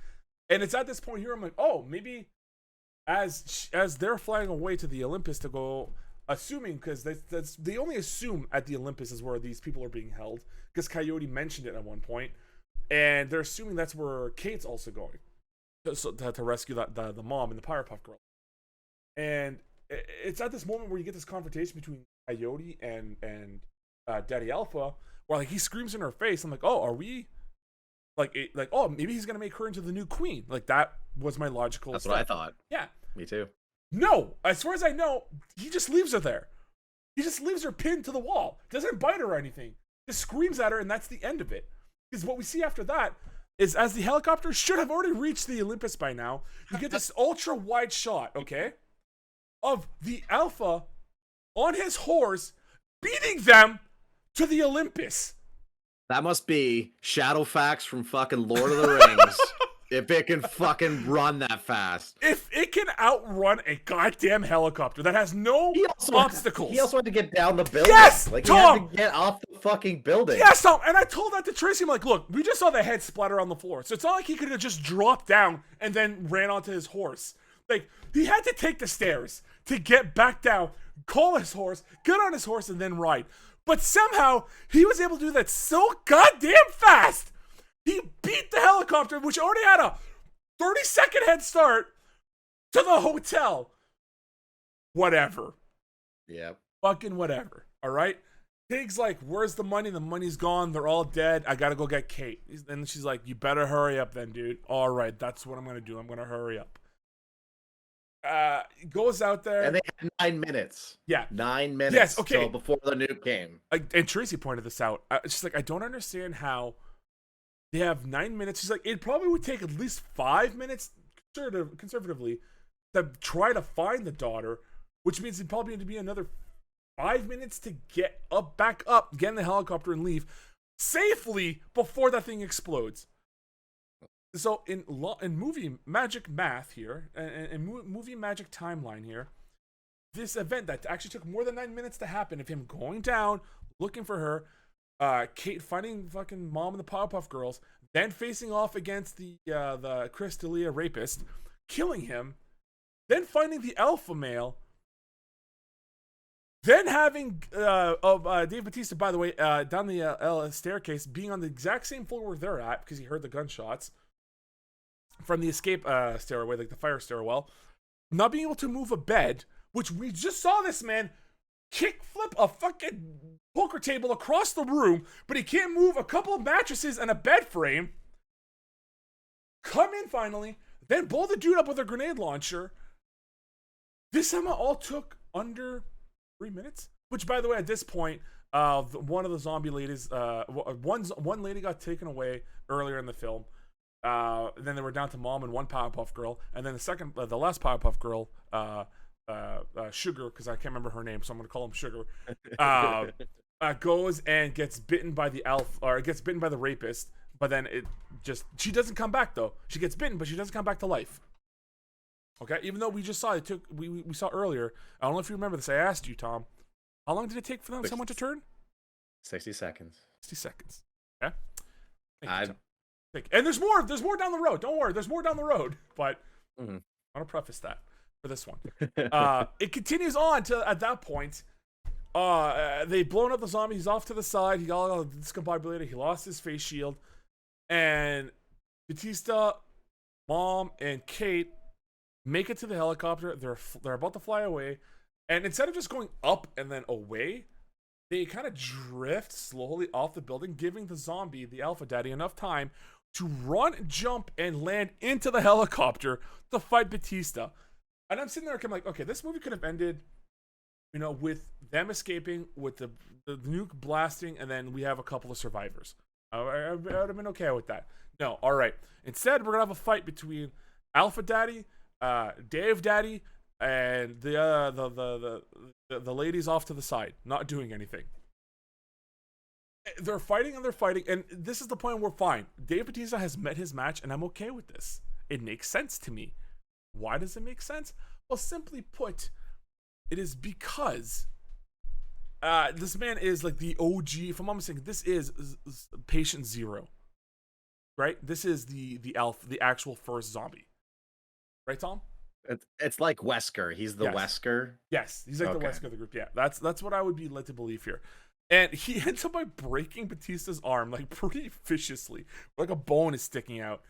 [SPEAKER 1] And it's at this point here I'm like, oh, maybe as they're flying away to the Olympus to go, assuming, because that's they only assume at the Olympus is where these people are being held, because Coyote mentioned it at one point, and they're assuming that's where Kate's also going, to rescue the mom and the Powerpuff Girl. And it's at this moment where you get this confrontation between Coyote and Daddy Alpha, where like he screams in her face. I'm like, oh, are we like oh, maybe he's gonna make her into the new queen? Like that was my logical.
[SPEAKER 2] That's
[SPEAKER 1] step.
[SPEAKER 2] what I thought.
[SPEAKER 1] Yeah,
[SPEAKER 2] me too.
[SPEAKER 1] No, as far as I know, he just leaves her there. He just leaves her pinned to the wall. Doesn't bite her or anything. Just screams at her, and that's the end of it. Because what we see after that is, as the helicopter should have already reached the Olympus by now, you get this ultra wide shot, okay, of the Alpha on his horse beating them to the Olympus.
[SPEAKER 2] That must be Shadowfax from fucking Lord of the Rings. If it can fucking run that fast.
[SPEAKER 1] If it can outrun a goddamn helicopter that has no obstacles.
[SPEAKER 2] He also had to get down the building.
[SPEAKER 1] Yes,
[SPEAKER 2] like,
[SPEAKER 1] Tom!
[SPEAKER 2] He had to get off the fucking building.
[SPEAKER 1] Yes, Tom! And I told that to Tracy. I'm like, look, we just saw the head splatter on the floor. So it's not like he could have just dropped down and then ran onto his horse. Like, he had to take the stairs to get back down, call his horse, get on his horse, and then ride. But somehow, he was able to do that so goddamn fast. He beat the helicopter, which already had a 30-second head start, to the hotel. Whatever.
[SPEAKER 2] Yep.
[SPEAKER 1] Fucking whatever. All right? Pig's like, where's the money? The money's gone. They're all dead. I gotta go get Kate. And she's like, you better hurry up then, dude. All right, that's what I'm gonna do. I'm gonna hurry up. Goes out there.
[SPEAKER 2] And they had 9 minutes.
[SPEAKER 1] Yeah.
[SPEAKER 2] 9 minutes.
[SPEAKER 1] Yes, okay.
[SPEAKER 2] Till before the nuke came.
[SPEAKER 1] And Tracy pointed this out. She's like, I don't understand how they have 9 minutes. She's like, it probably would take at least 5 minutes, conservatively, to try to find the daughter, which means it'd probably need to be another 5 minutes to get back up, get in the helicopter, and leave safely before that thing explodes. So in movie magic math here, and movie magic timeline here, this event that actually took more than 9 minutes to happen, of him going down, looking for her, Kate finding fucking mom and the Powerpuff Girls, then facing off against the Chris D'Elia rapist, killing him, then finding the alpha male, then having Dave Bautista, by the way, down the staircase, being on the exact same floor where they're at because he heard the gunshots from the escape stairway, like the fire stairwell, not being able to move a bed, which we just saw this man kickflip a fucking poker table across the room, but he can't move a couple of mattresses and a bed frame. Come in finally, then blow the dude up with a grenade launcher. This somehow all took under 3 minutes. Which, by the way, at this point, one of the zombie ladies, one lady got taken away earlier in the film. Then they were down to mom and one Powerpuff Girl, and then the last Powerpuff Girl, Sugar, because I can't remember her name, so I'm gonna call him Sugar. Goes and gets bitten by the gets bitten by the rapist, but then she doesn't come back though. She gets bitten, but she doesn't come back to life. Okay, even though we just saw we saw earlier. I don't know if you remember this. I asked you, Tom, how long did it take for someone to turn?
[SPEAKER 2] 60 seconds.
[SPEAKER 1] 60 seconds. Okay. And there's more down the road. Don't worry, there's more down the road. But I want to preface that for this one. It continues on to at that point. They've blown up the zombie. He's off to the side. He got all discombobulated. He lost his face shield. And Bautista, mom, and Kate make it to the helicopter. They're about to fly away. And instead of just going up and then away, they kind of drift slowly off the building, giving the zombie, the Alpha Daddy, enough time to run, jump, and land into the helicopter to fight Bautista. And I'm sitting there, I'm like, okay, this movie could have ended, with them escaping, with the nuke blasting, and then we have a couple of survivors. I would have been okay with that. No, all right. Instead, we're gonna have a fight between Alpha Daddy, Dave Daddy, and the ladies off to the side, not doing anything. They're fighting, and this is the point where fine. Dave Bautista has met his match, and I'm okay with this. It makes sense to me. Why does it make sense? Well, simply put, it is because this man is like the OG. If I'm not mistaken, this is Patient Zero, right? This is the actual first zombie, right, Tom?
[SPEAKER 2] It's like Wesker. He's the
[SPEAKER 1] Yes.
[SPEAKER 2] Wesker.
[SPEAKER 1] Yes, he's like the
[SPEAKER 2] Okay.
[SPEAKER 1] Wesker of the group. Yeah, that's what I would be led to believe here. And he ends up by breaking Batista's arm like pretty viciously, like a bone is sticking out.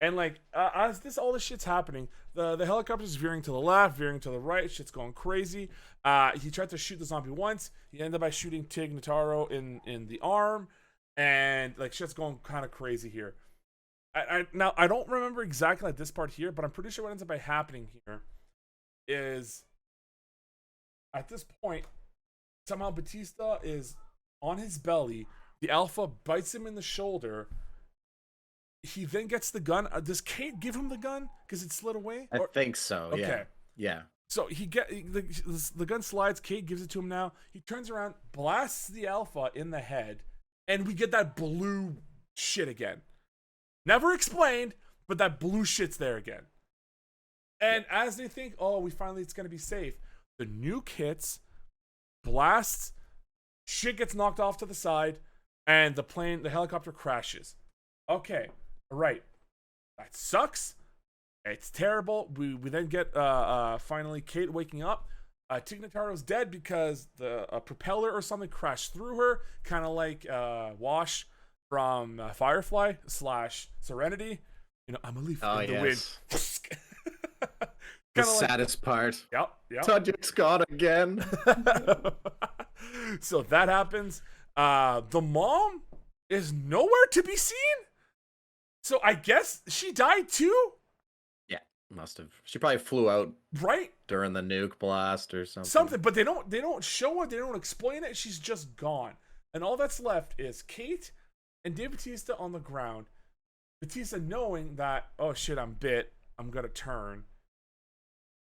[SPEAKER 1] And like as all this shit's happening, the helicopter's veering to the left, veering to the right. Shit's going crazy. He tried to shoot the zombie once. He ended up by shooting Tig Notaro in the arm, and like shit's going kind of crazy here. Now I don't remember exactly like this part here, but I'm pretty sure what ends up by happening here is at this point somehow Batista is on his belly. The Alpha bites him in the shoulder. He then gets the gun. Does Kate give him the gun because it slid away?
[SPEAKER 2] I think so.
[SPEAKER 1] Okay.
[SPEAKER 2] Yeah. Yeah.
[SPEAKER 1] So the gun slides. Kate gives it to him now. He turns around, blasts the Alpha in the head, and we get that blue shit again. Never explained, but that blue shit's there again. And as they think, oh, it's gonna be safe, the nuke hits, blasts, shit gets knocked off to the side, and the helicopter crashes. Okay, right. That sucks. It's terrible. We then get finally Kate waking up. Tig Notaro's dead because a propeller or something crashed through her, kind of like Wash from Firefly / Serenity. You know, I'm a leaf in the wind.
[SPEAKER 2] The saddest part.
[SPEAKER 1] Yep.
[SPEAKER 2] Todrick's gone again.
[SPEAKER 1] So that happens. The mom is nowhere to be seen. So I guess she died too.
[SPEAKER 2] Yeah, must have. She probably flew out
[SPEAKER 1] right
[SPEAKER 2] during the nuke blast or something.
[SPEAKER 1] Something, but they don't show it. They don't explain it. She's just gone, and all that's left is Kate and Dave Bautista on the ground. Bautista knowing that, oh shit, I'm bit. I'm gonna turn.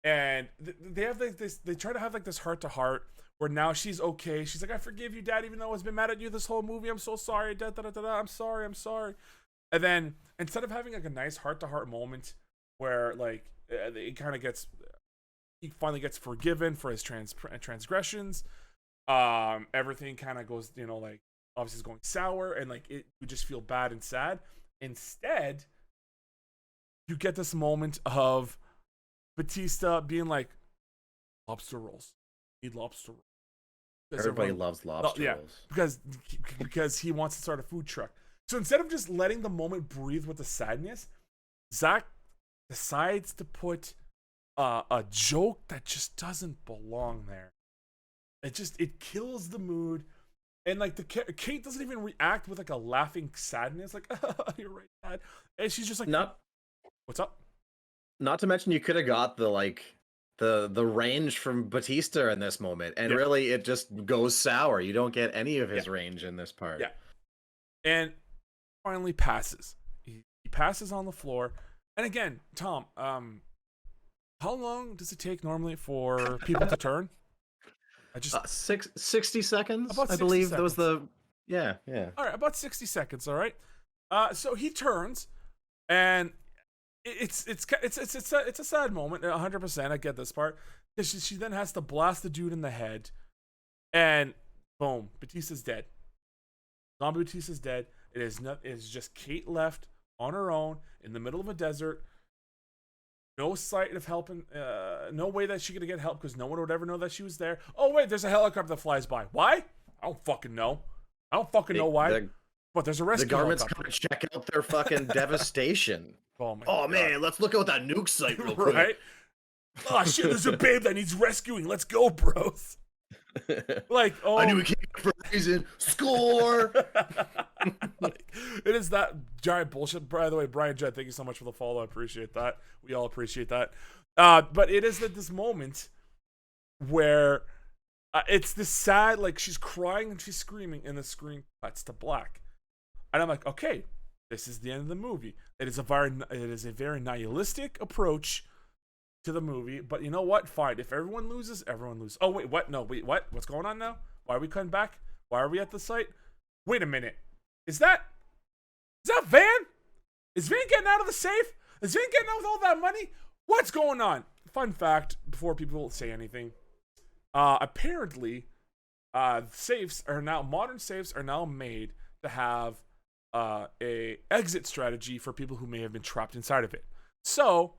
[SPEAKER 1] And they have like this. They try to have like this heart to heart where now she's okay. She's like, I forgive you, Dad, even though I've been mad at you this whole movie. I'm so sorry. I'm sorry. I'm sorry. And then instead of having like a nice heart to heart moment where like it kind of gets, he finally gets forgiven for his transgressions. Everything kind of goes, you know, like obviously is going sour, and like you just feel bad and sad. Instead, you get this moment of Batista being like, lobster rolls. Need lobster rolls.
[SPEAKER 2] Everybody loves lobster rolls.
[SPEAKER 1] Because he wants to start a food truck. So instead of just letting the moment breathe with the sadness, Zack decides to put a joke that just doesn't belong there. It kills the mood. And like Kate doesn't even react with like a laughing sadness, like, you're right, Dad. And she's just like, what's up?
[SPEAKER 2] Not to mention you could have got the range from Batista in this moment, and really it just goes sour. You don't get any of his range in this part.
[SPEAKER 1] Yeah. And finally passes. He passes on the floor. And again, Tom, how long does it take normally for people to turn?
[SPEAKER 2] 60 seconds.
[SPEAKER 1] About 60
[SPEAKER 2] I believe
[SPEAKER 1] seconds.
[SPEAKER 2] that was the yeah.
[SPEAKER 1] All right, about 60 seconds. All right. So he turns, and it's a sad moment. 100%. I get this part because she then has to blast the dude in the head, and boom, Batista's dead. Zombie Batista's dead. It is just Kate left on her own in the middle of a desert. No sight of help, no way that she could get help because no one would ever know that she was there. Oh wait, there's a helicopter that flies by. Why? I don't fucking know. Know why. But there's a rescue.
[SPEAKER 2] The government's coming to check out their fucking devastation.
[SPEAKER 1] Oh my
[SPEAKER 2] God. Man, let's look at that nuke site real quick.
[SPEAKER 1] Right? Oh shit, there's a babe that needs rescuing. Let's go, bros. Like, oh,
[SPEAKER 2] I knew we came for a reason. Score.
[SPEAKER 1] Like, it is that giant bullshit. By the way, Brian Jett, thank you so much for the follow. I appreciate that. We all appreciate that. But it is at this moment where it's this sad, like she's crying and she's screaming, and the screen cuts to black. And I'm like, okay, this is the end of the movie. It is a very nihilistic approach to the movie, but you know what? Fine. If everyone loses, everyone loses. Oh wait, what? No, wait, what? What's going on now? Why are we cutting back? Why are we at the site? Wait a minute. Is that Van? Is Van getting out of the safe? Is Van getting out with all that money? What's going on? Fun fact, before people say anything, apparently, modern safes are now made to have a exit strategy for people who may have been trapped inside of it. So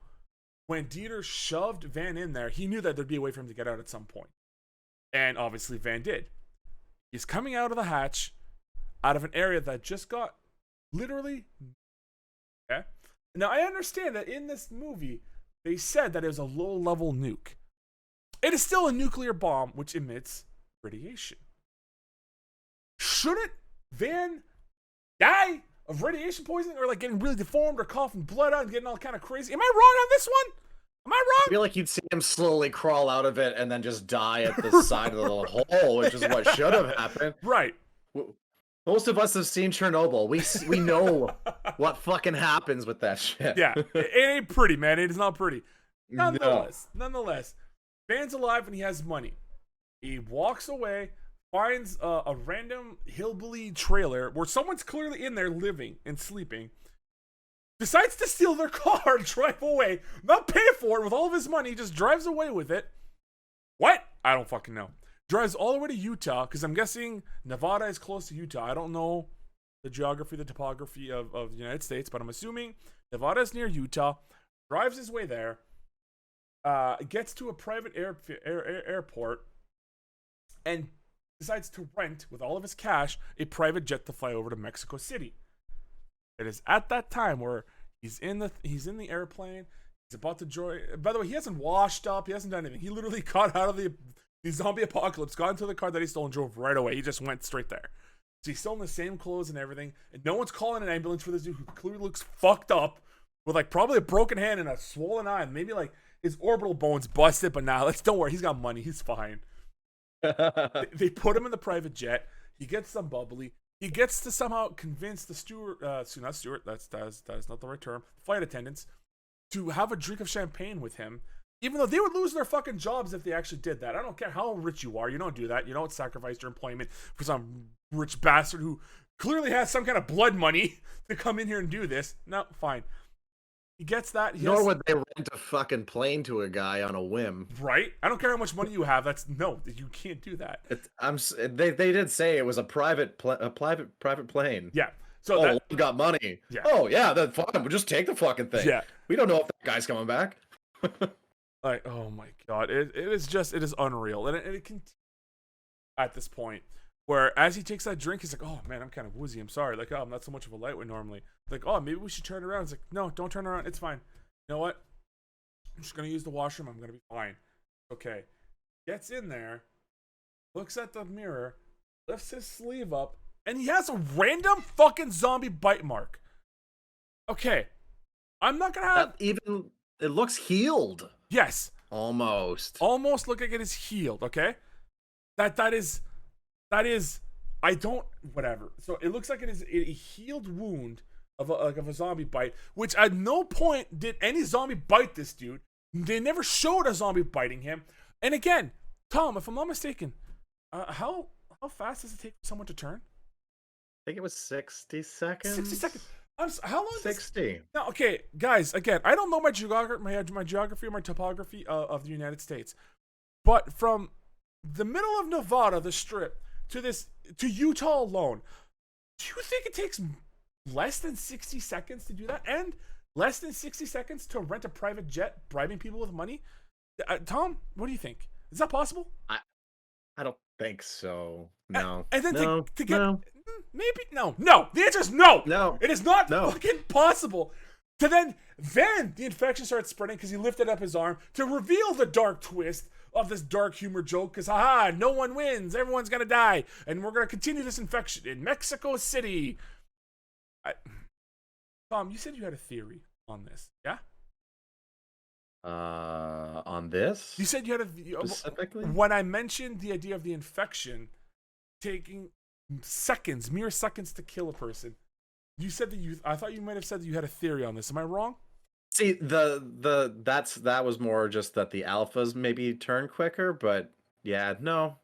[SPEAKER 1] when Dieter shoved Van in there, he knew that there'd be a way for him to get out at some point. And obviously Van did. He's coming out of the hatch, out of an area that just got literally... Okay? Now, I understand that in this movie, they said that it was a low-level nuke. It is still a nuclear bomb, which emits radiation. Shouldn't Van die of radiation poisoning, or like getting really deformed, or coughing blood out and getting all kind of crazy? Am I wrong on this one? Am I wrong?
[SPEAKER 2] I feel like you'd see him slowly crawl out of it and then just die at the side of the little hole, which is what should have happened.
[SPEAKER 1] Right.
[SPEAKER 2] Most of us have seen Chernobyl. We know what fucking happens with that shit.
[SPEAKER 1] Yeah, it ain't pretty, man. It is not pretty. Nonetheless, Van's alive and he has money. He walks away, finds a random hillbilly trailer where someone's clearly in there living and sleeping. Decides to steal their car and drive away. Not pay for it with all of his money. He just drives away with it. What? I don't fucking know. Drives all the way to Utah, because I'm guessing Nevada is close to Utah. I don't know the geography, the topography of the United States, but I'm assuming Nevada is near Utah. Drives his way there. Gets to a private airport. And decides to rent, with all of his cash, a private jet to fly over to Mexico City. It is at that time where he's in the airplane. He's about to join. By the way, he hasn't washed up. He hasn't done anything. He literally got out of the zombie apocalypse, got into the car that he stole and drove right away. He just went straight there. So he's still in the same clothes and everything. And no one's calling an ambulance for this dude who clearly looks fucked up with like probably a broken hand and a swollen eye. Maybe like his orbital bone's busted, but nah, don't worry. He's got money. He's fine. They put him in the private jet. He gets some bubbly. He gets to somehow convince the steward, not steward, that is not the right term, flight attendants, to have a drink of champagne with him, even though they would lose their fucking jobs if they actually did that. I don't care how rich you are. You don't do that. You don't sacrifice your employment for some rich bastard who clearly has some kind of blood money to come in here and do this. No, fine. He gets that.
[SPEAKER 2] Nor would they rent a fucking plane to a guy on a whim.
[SPEAKER 1] Right? I don't care how much money you have. No, you can't do that.
[SPEAKER 2] They did say it was a private plane.
[SPEAKER 1] Yeah. So
[SPEAKER 2] we got money.
[SPEAKER 1] Yeah.
[SPEAKER 2] Oh yeah, that's fine. We'll just take the fucking thing.
[SPEAKER 1] Yeah.
[SPEAKER 2] We don't know if that guy's coming back.
[SPEAKER 1] Like, oh my god, it is unreal, and it can at this point. Where as he takes that drink, he's like, oh man, I'm kind of woozy. I'm sorry. Like, oh, I'm not so much of a lightweight normally. Like, oh, maybe we should turn around. He's like, no, don't turn around. It's fine. You know what? I'm just going to use the washroom. I'm going to be fine. Okay. Gets in there, looks at the mirror, lifts his sleeve up, and he has a random fucking zombie bite mark. Okay. I'm not going to have...
[SPEAKER 2] It looks healed.
[SPEAKER 1] Yes.
[SPEAKER 2] Almost
[SPEAKER 1] look like it is healed, okay? That is, whatever. So it looks like it is a healed wound of a zombie bite, which at no point did any zombie bite this dude. They never showed a zombie biting him. And again, Tom, if I'm not mistaken, how fast does it take for someone to turn?
[SPEAKER 2] I think it was 60 seconds.
[SPEAKER 1] 60 seconds. How long?
[SPEAKER 2] 60.
[SPEAKER 1] Now, okay, guys. Again, I don't know my geography or my topography of the United States, but from the middle of Nevada, the Strip, to Utah alone, do you think it takes less than 60 seconds to do that, and less than 60 seconds to rent a private jet, bribing people with money? Tom, what do you think? Is that possible?
[SPEAKER 2] I don't think so. No.
[SPEAKER 1] And then
[SPEAKER 2] no,
[SPEAKER 1] to get
[SPEAKER 2] no.
[SPEAKER 1] maybe no. The answer is no.
[SPEAKER 2] No.
[SPEAKER 1] It is not
[SPEAKER 2] No.
[SPEAKER 1] fucking possible. To then the infection starts spreading because he lifted up his arm to reveal the dark twist of this dark humor joke. Because no one wins. Everyone's gonna die, and we're gonna continue this infection in Mexico City. Tom, you said you had a theory on this, yeah?
[SPEAKER 2] On this?
[SPEAKER 1] You said you had
[SPEAKER 2] specifically?
[SPEAKER 1] When I mentioned the idea of the infection taking mere seconds to kill a person, you said that I thought you might have said that you had a theory on this. Am I wrong?
[SPEAKER 2] See, that was more just that the alphas maybe turn quicker, but yeah, no.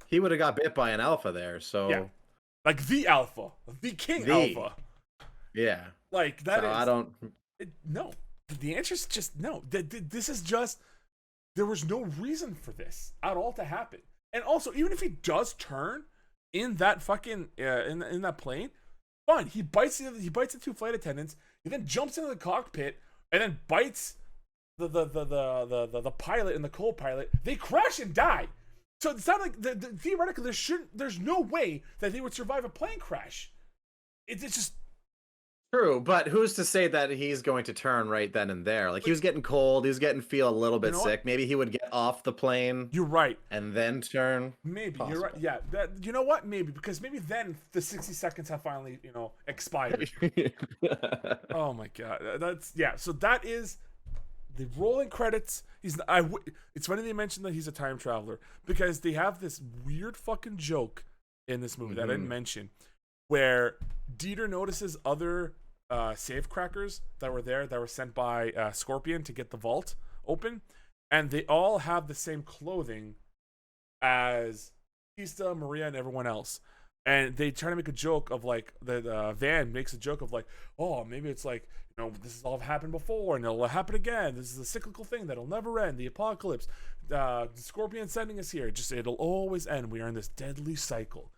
[SPEAKER 2] He would have got bit by an alpha there, so
[SPEAKER 1] yeah. Like the alpha, the king alpha.
[SPEAKER 2] Yeah.
[SPEAKER 1] Like that
[SPEAKER 2] so
[SPEAKER 1] is.
[SPEAKER 2] I don't.
[SPEAKER 1] No. The answer is just no. This is just, there was no reason for this at all to happen. And also, even if he does turn in that fucking in that plane, fine. He bites the two flight attendants. He then jumps into the cockpit and then bites the pilot and the co-pilot, they crash and die. So it's not like theoretically there's no way that they would survive a plane crash. It's just
[SPEAKER 2] True, but who's to say that he's going to turn right then and there? Like, he was getting cold, he was getting feel a little bit sick.
[SPEAKER 1] What?
[SPEAKER 2] Maybe he would get off the plane.
[SPEAKER 1] You're right.
[SPEAKER 2] And then turn.
[SPEAKER 1] Maybe
[SPEAKER 2] Possible.
[SPEAKER 1] you're right. Yeah, you know what? Maybe because maybe then the 60 seconds have finally expired. Oh my god, that's So that is the rolling credits. It's funny they mentioned that he's a time traveler because they have this weird fucking joke in this movie that I didn't mention, where Dieter notices other safe crackers that were sent by Scorpion to get the vault open, and they all have the same clothing as Batista, Maria, and everyone else. And they try to make a joke of like the Van makes a joke of like, oh, maybe it's like, this has all happened before and it'll happen again. This is a cyclical thing that'll never end. The apocalypse, the Scorpion sending us here. It'll always end. We are in this deadly cycle.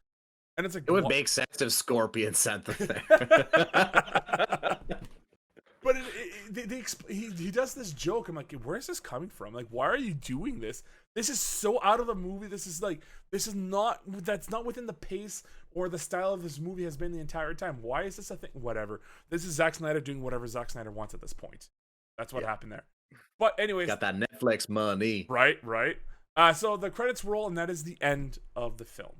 [SPEAKER 1] And it's like,
[SPEAKER 2] it would make sense if Scorpion sent them there.
[SPEAKER 1] But he does this joke. I'm like, where's this coming from? Like, why are you doing this? This is so out of the movie. That's not within the pace or the style of this movie has been the entire time. Why is this a thing? Whatever. This is Zack Snyder doing whatever Zack Snyder wants at this point. That's what happened there. But anyways,
[SPEAKER 2] got that Netflix money.
[SPEAKER 1] Right. So the credits roll, and that is the end of the film.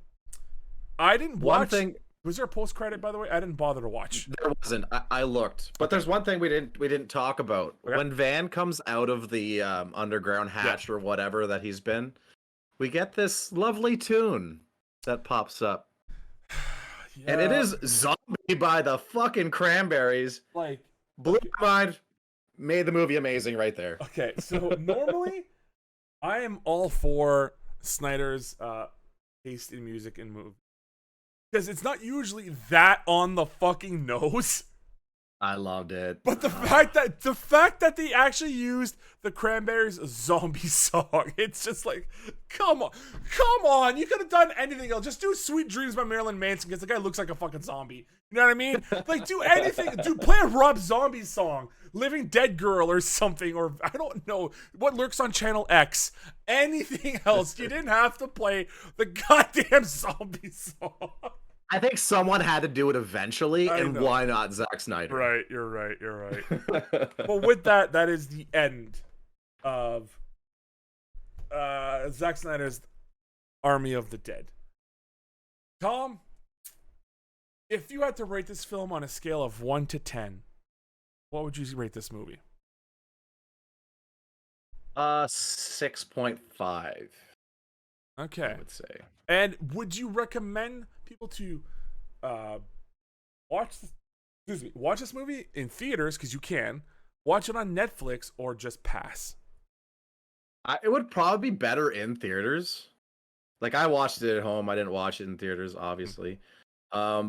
[SPEAKER 1] I didn't watch.
[SPEAKER 2] One thing.
[SPEAKER 1] Was there a post credit, by the way? I didn't bother to watch.
[SPEAKER 2] There wasn't. I looked, but there's one thing we didn't talk about. Okay. When Van comes out of the underground hatch or whatever that he's been, we get this lovely tune that pops up, and it is "Zombie" by the fucking Cranberries.
[SPEAKER 1] Like,
[SPEAKER 2] blew my mind. Made the movie amazing right there.
[SPEAKER 1] Okay, so normally I am all for Snyder's taste in music and movies. Because it's not usually that on the fucking nose.
[SPEAKER 2] I loved it.
[SPEAKER 1] But the fact that they actually used the Cranberries' "Zombie" song, it's just like, come on, you could have done anything else. Just do "Sweet Dreams" by Marilyn Manson because the guy looks like a fucking zombie. You know what I mean? Like, do anything. Dude, play a Rob Zombie song, "Living Dead Girl" or something, or I don't know what lurks on Channel X. Anything else? You didn't have to play the goddamn "Zombie" song.
[SPEAKER 2] I think someone had to do it eventually, and why not Zack Snyder?
[SPEAKER 1] Right, you're right. Well, with that is the end of Zack Snyder's Army of the Dead. Tom, if you had to rate this film on a scale of 1 to 10, what would you rate this movie?
[SPEAKER 2] 6.5.
[SPEAKER 1] Okay.
[SPEAKER 2] I would say.
[SPEAKER 1] And would you recommend people to watch this movie in theaters, because you can watch it on Netflix, or just pass?
[SPEAKER 2] It would probably be better in theaters. Like, I watched it at home. I didn't watch it in theaters, obviously. I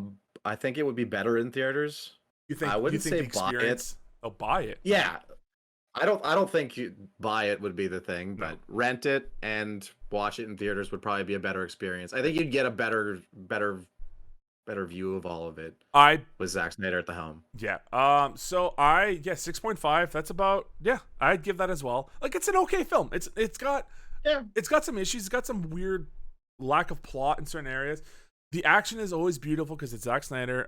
[SPEAKER 2] think it would be better in theaters. I wouldn't say buy it.
[SPEAKER 1] Oh, buy it.
[SPEAKER 2] Yeah. I don't think buy it would be the thing, but rent it and watch it in theaters would probably be a better experience. I think you'd get a better view of all of it. With Zack Snyder at the helm.
[SPEAKER 1] Yeah. So 6.5. That's about, I'd give that as well. Like, it's an okay film. It's got some issues. It's got some weird lack of plot in certain areas. The action is always beautiful because it's Zack Snyder.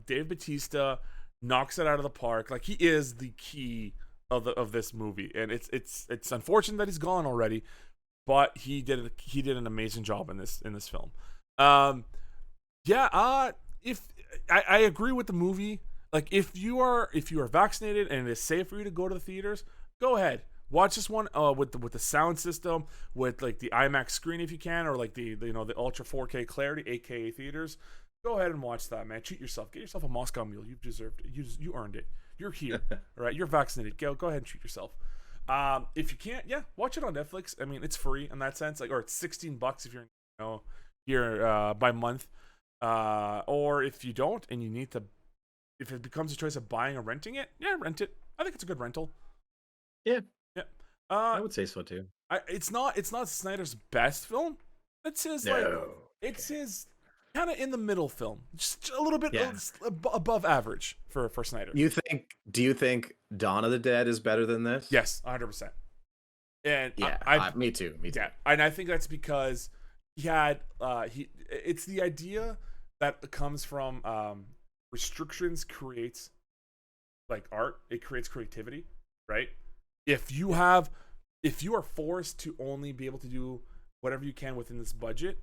[SPEAKER 1] Dave Bautista knocks it out of the park. Like, he is the key of this movie, and it's unfortunate that he's gone already, but he did an amazing job in this film. If I agree with the movie, like, if you are vaccinated and it is safe for you to go to the theaters, go ahead, watch this one with the sound system, with like the IMAX screen if you can, or like the Ultra 4K clarity, aka theaters. Go ahead and watch that, man. Treat yourself. Get yourself a Moscow Mule. You deserved it. You earned it. You're here. All right. You're vaccinated. Go ahead and treat yourself. If you can't, watch it on Netflix. I mean, it's free in that sense. Like, or it's $16 if you're here by month. Or if you don't and you need to, if it becomes a choice of buying or renting it, rent it. I think it's a good rental.
[SPEAKER 2] Yeah.
[SPEAKER 1] I
[SPEAKER 2] would say so too.
[SPEAKER 1] It's not Snyder's best film. It's his kind of in the middle film, just a little bit
[SPEAKER 3] Yeah.
[SPEAKER 1] above average for Snyder.
[SPEAKER 3] Do you think Dawn of the Dead is better than this?
[SPEAKER 1] Yes, 100%. And
[SPEAKER 3] yeah, me too.
[SPEAKER 1] Yeah, and I think that's because he had it's the idea that comes from restrictions creates like art. It creates creativity, right? If you are forced to only be able to do whatever you can within this budget,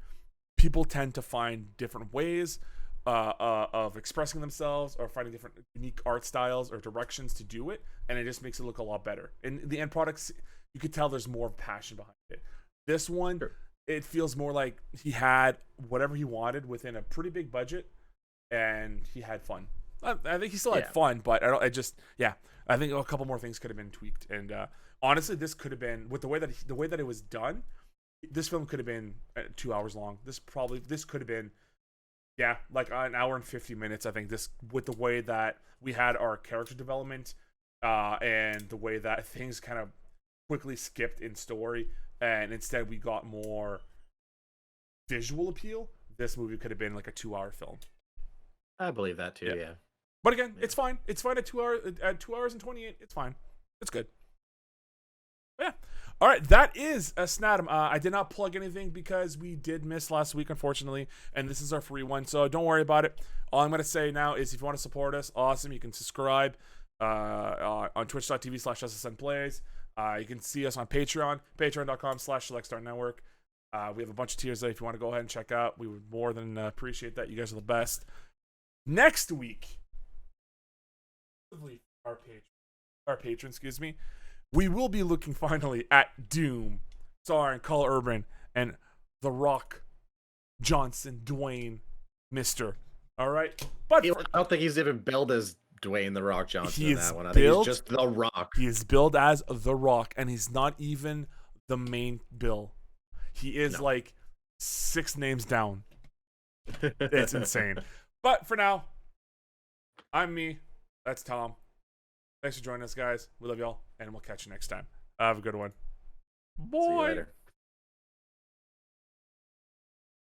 [SPEAKER 1] people tend to find different ways of expressing themselves or finding different unique art styles or directions to do it, and it just makes it look a lot better. And the end products, you could tell there's more passion behind it. This one, sure, it feels more like he had whatever he wanted within a pretty big budget, and he had fun. I think he still had fun, but I think a couple more things could have been tweaked. And honestly, this could have been, with the way that it was done, this film could have been 2 hours long. This could have been, like an hour and 50 minutes. I think this, with the way that we had our character development, and the way that things kind of quickly skipped in story, and instead we got more visual appeal. This movie could have been like a 2-hour film.
[SPEAKER 3] I believe that too. Yeah.
[SPEAKER 1] But again, it's fine. It's fine at 2 hours. At 2 hours and 28, it's fine. It's good. But yeah. All right, that is a SNATM. I did not plug anything because we did miss last week, unfortunately, and this is our free one, so don't worry about it. All I'm going to say now is if you want to support us, awesome. You can subscribe on twitch.tv/SSNplays. You can see us on Patreon, patreon.com/SelectStarNetwork. We have a bunch of tiers there if you want to go ahead and check out. We would more than appreciate that. You guys are the best. Next week, our patron, excuse me, we will be looking finally at Doom, starring Carl Urban and The Rock Johnson, Dwayne, Mister. All right, but
[SPEAKER 3] I don't think he's even billed as Dwayne The Rock Johnson in that one. I
[SPEAKER 1] think
[SPEAKER 3] he's just The Rock.
[SPEAKER 1] He is billed as The Rock, and he's not even the main bill. He is like 6 names down. It's insane. But for now, I'm me. That's Tom. Thanks for joining us, guys. We love y'all, and we'll catch you next time. Have a good one.
[SPEAKER 2] See you later.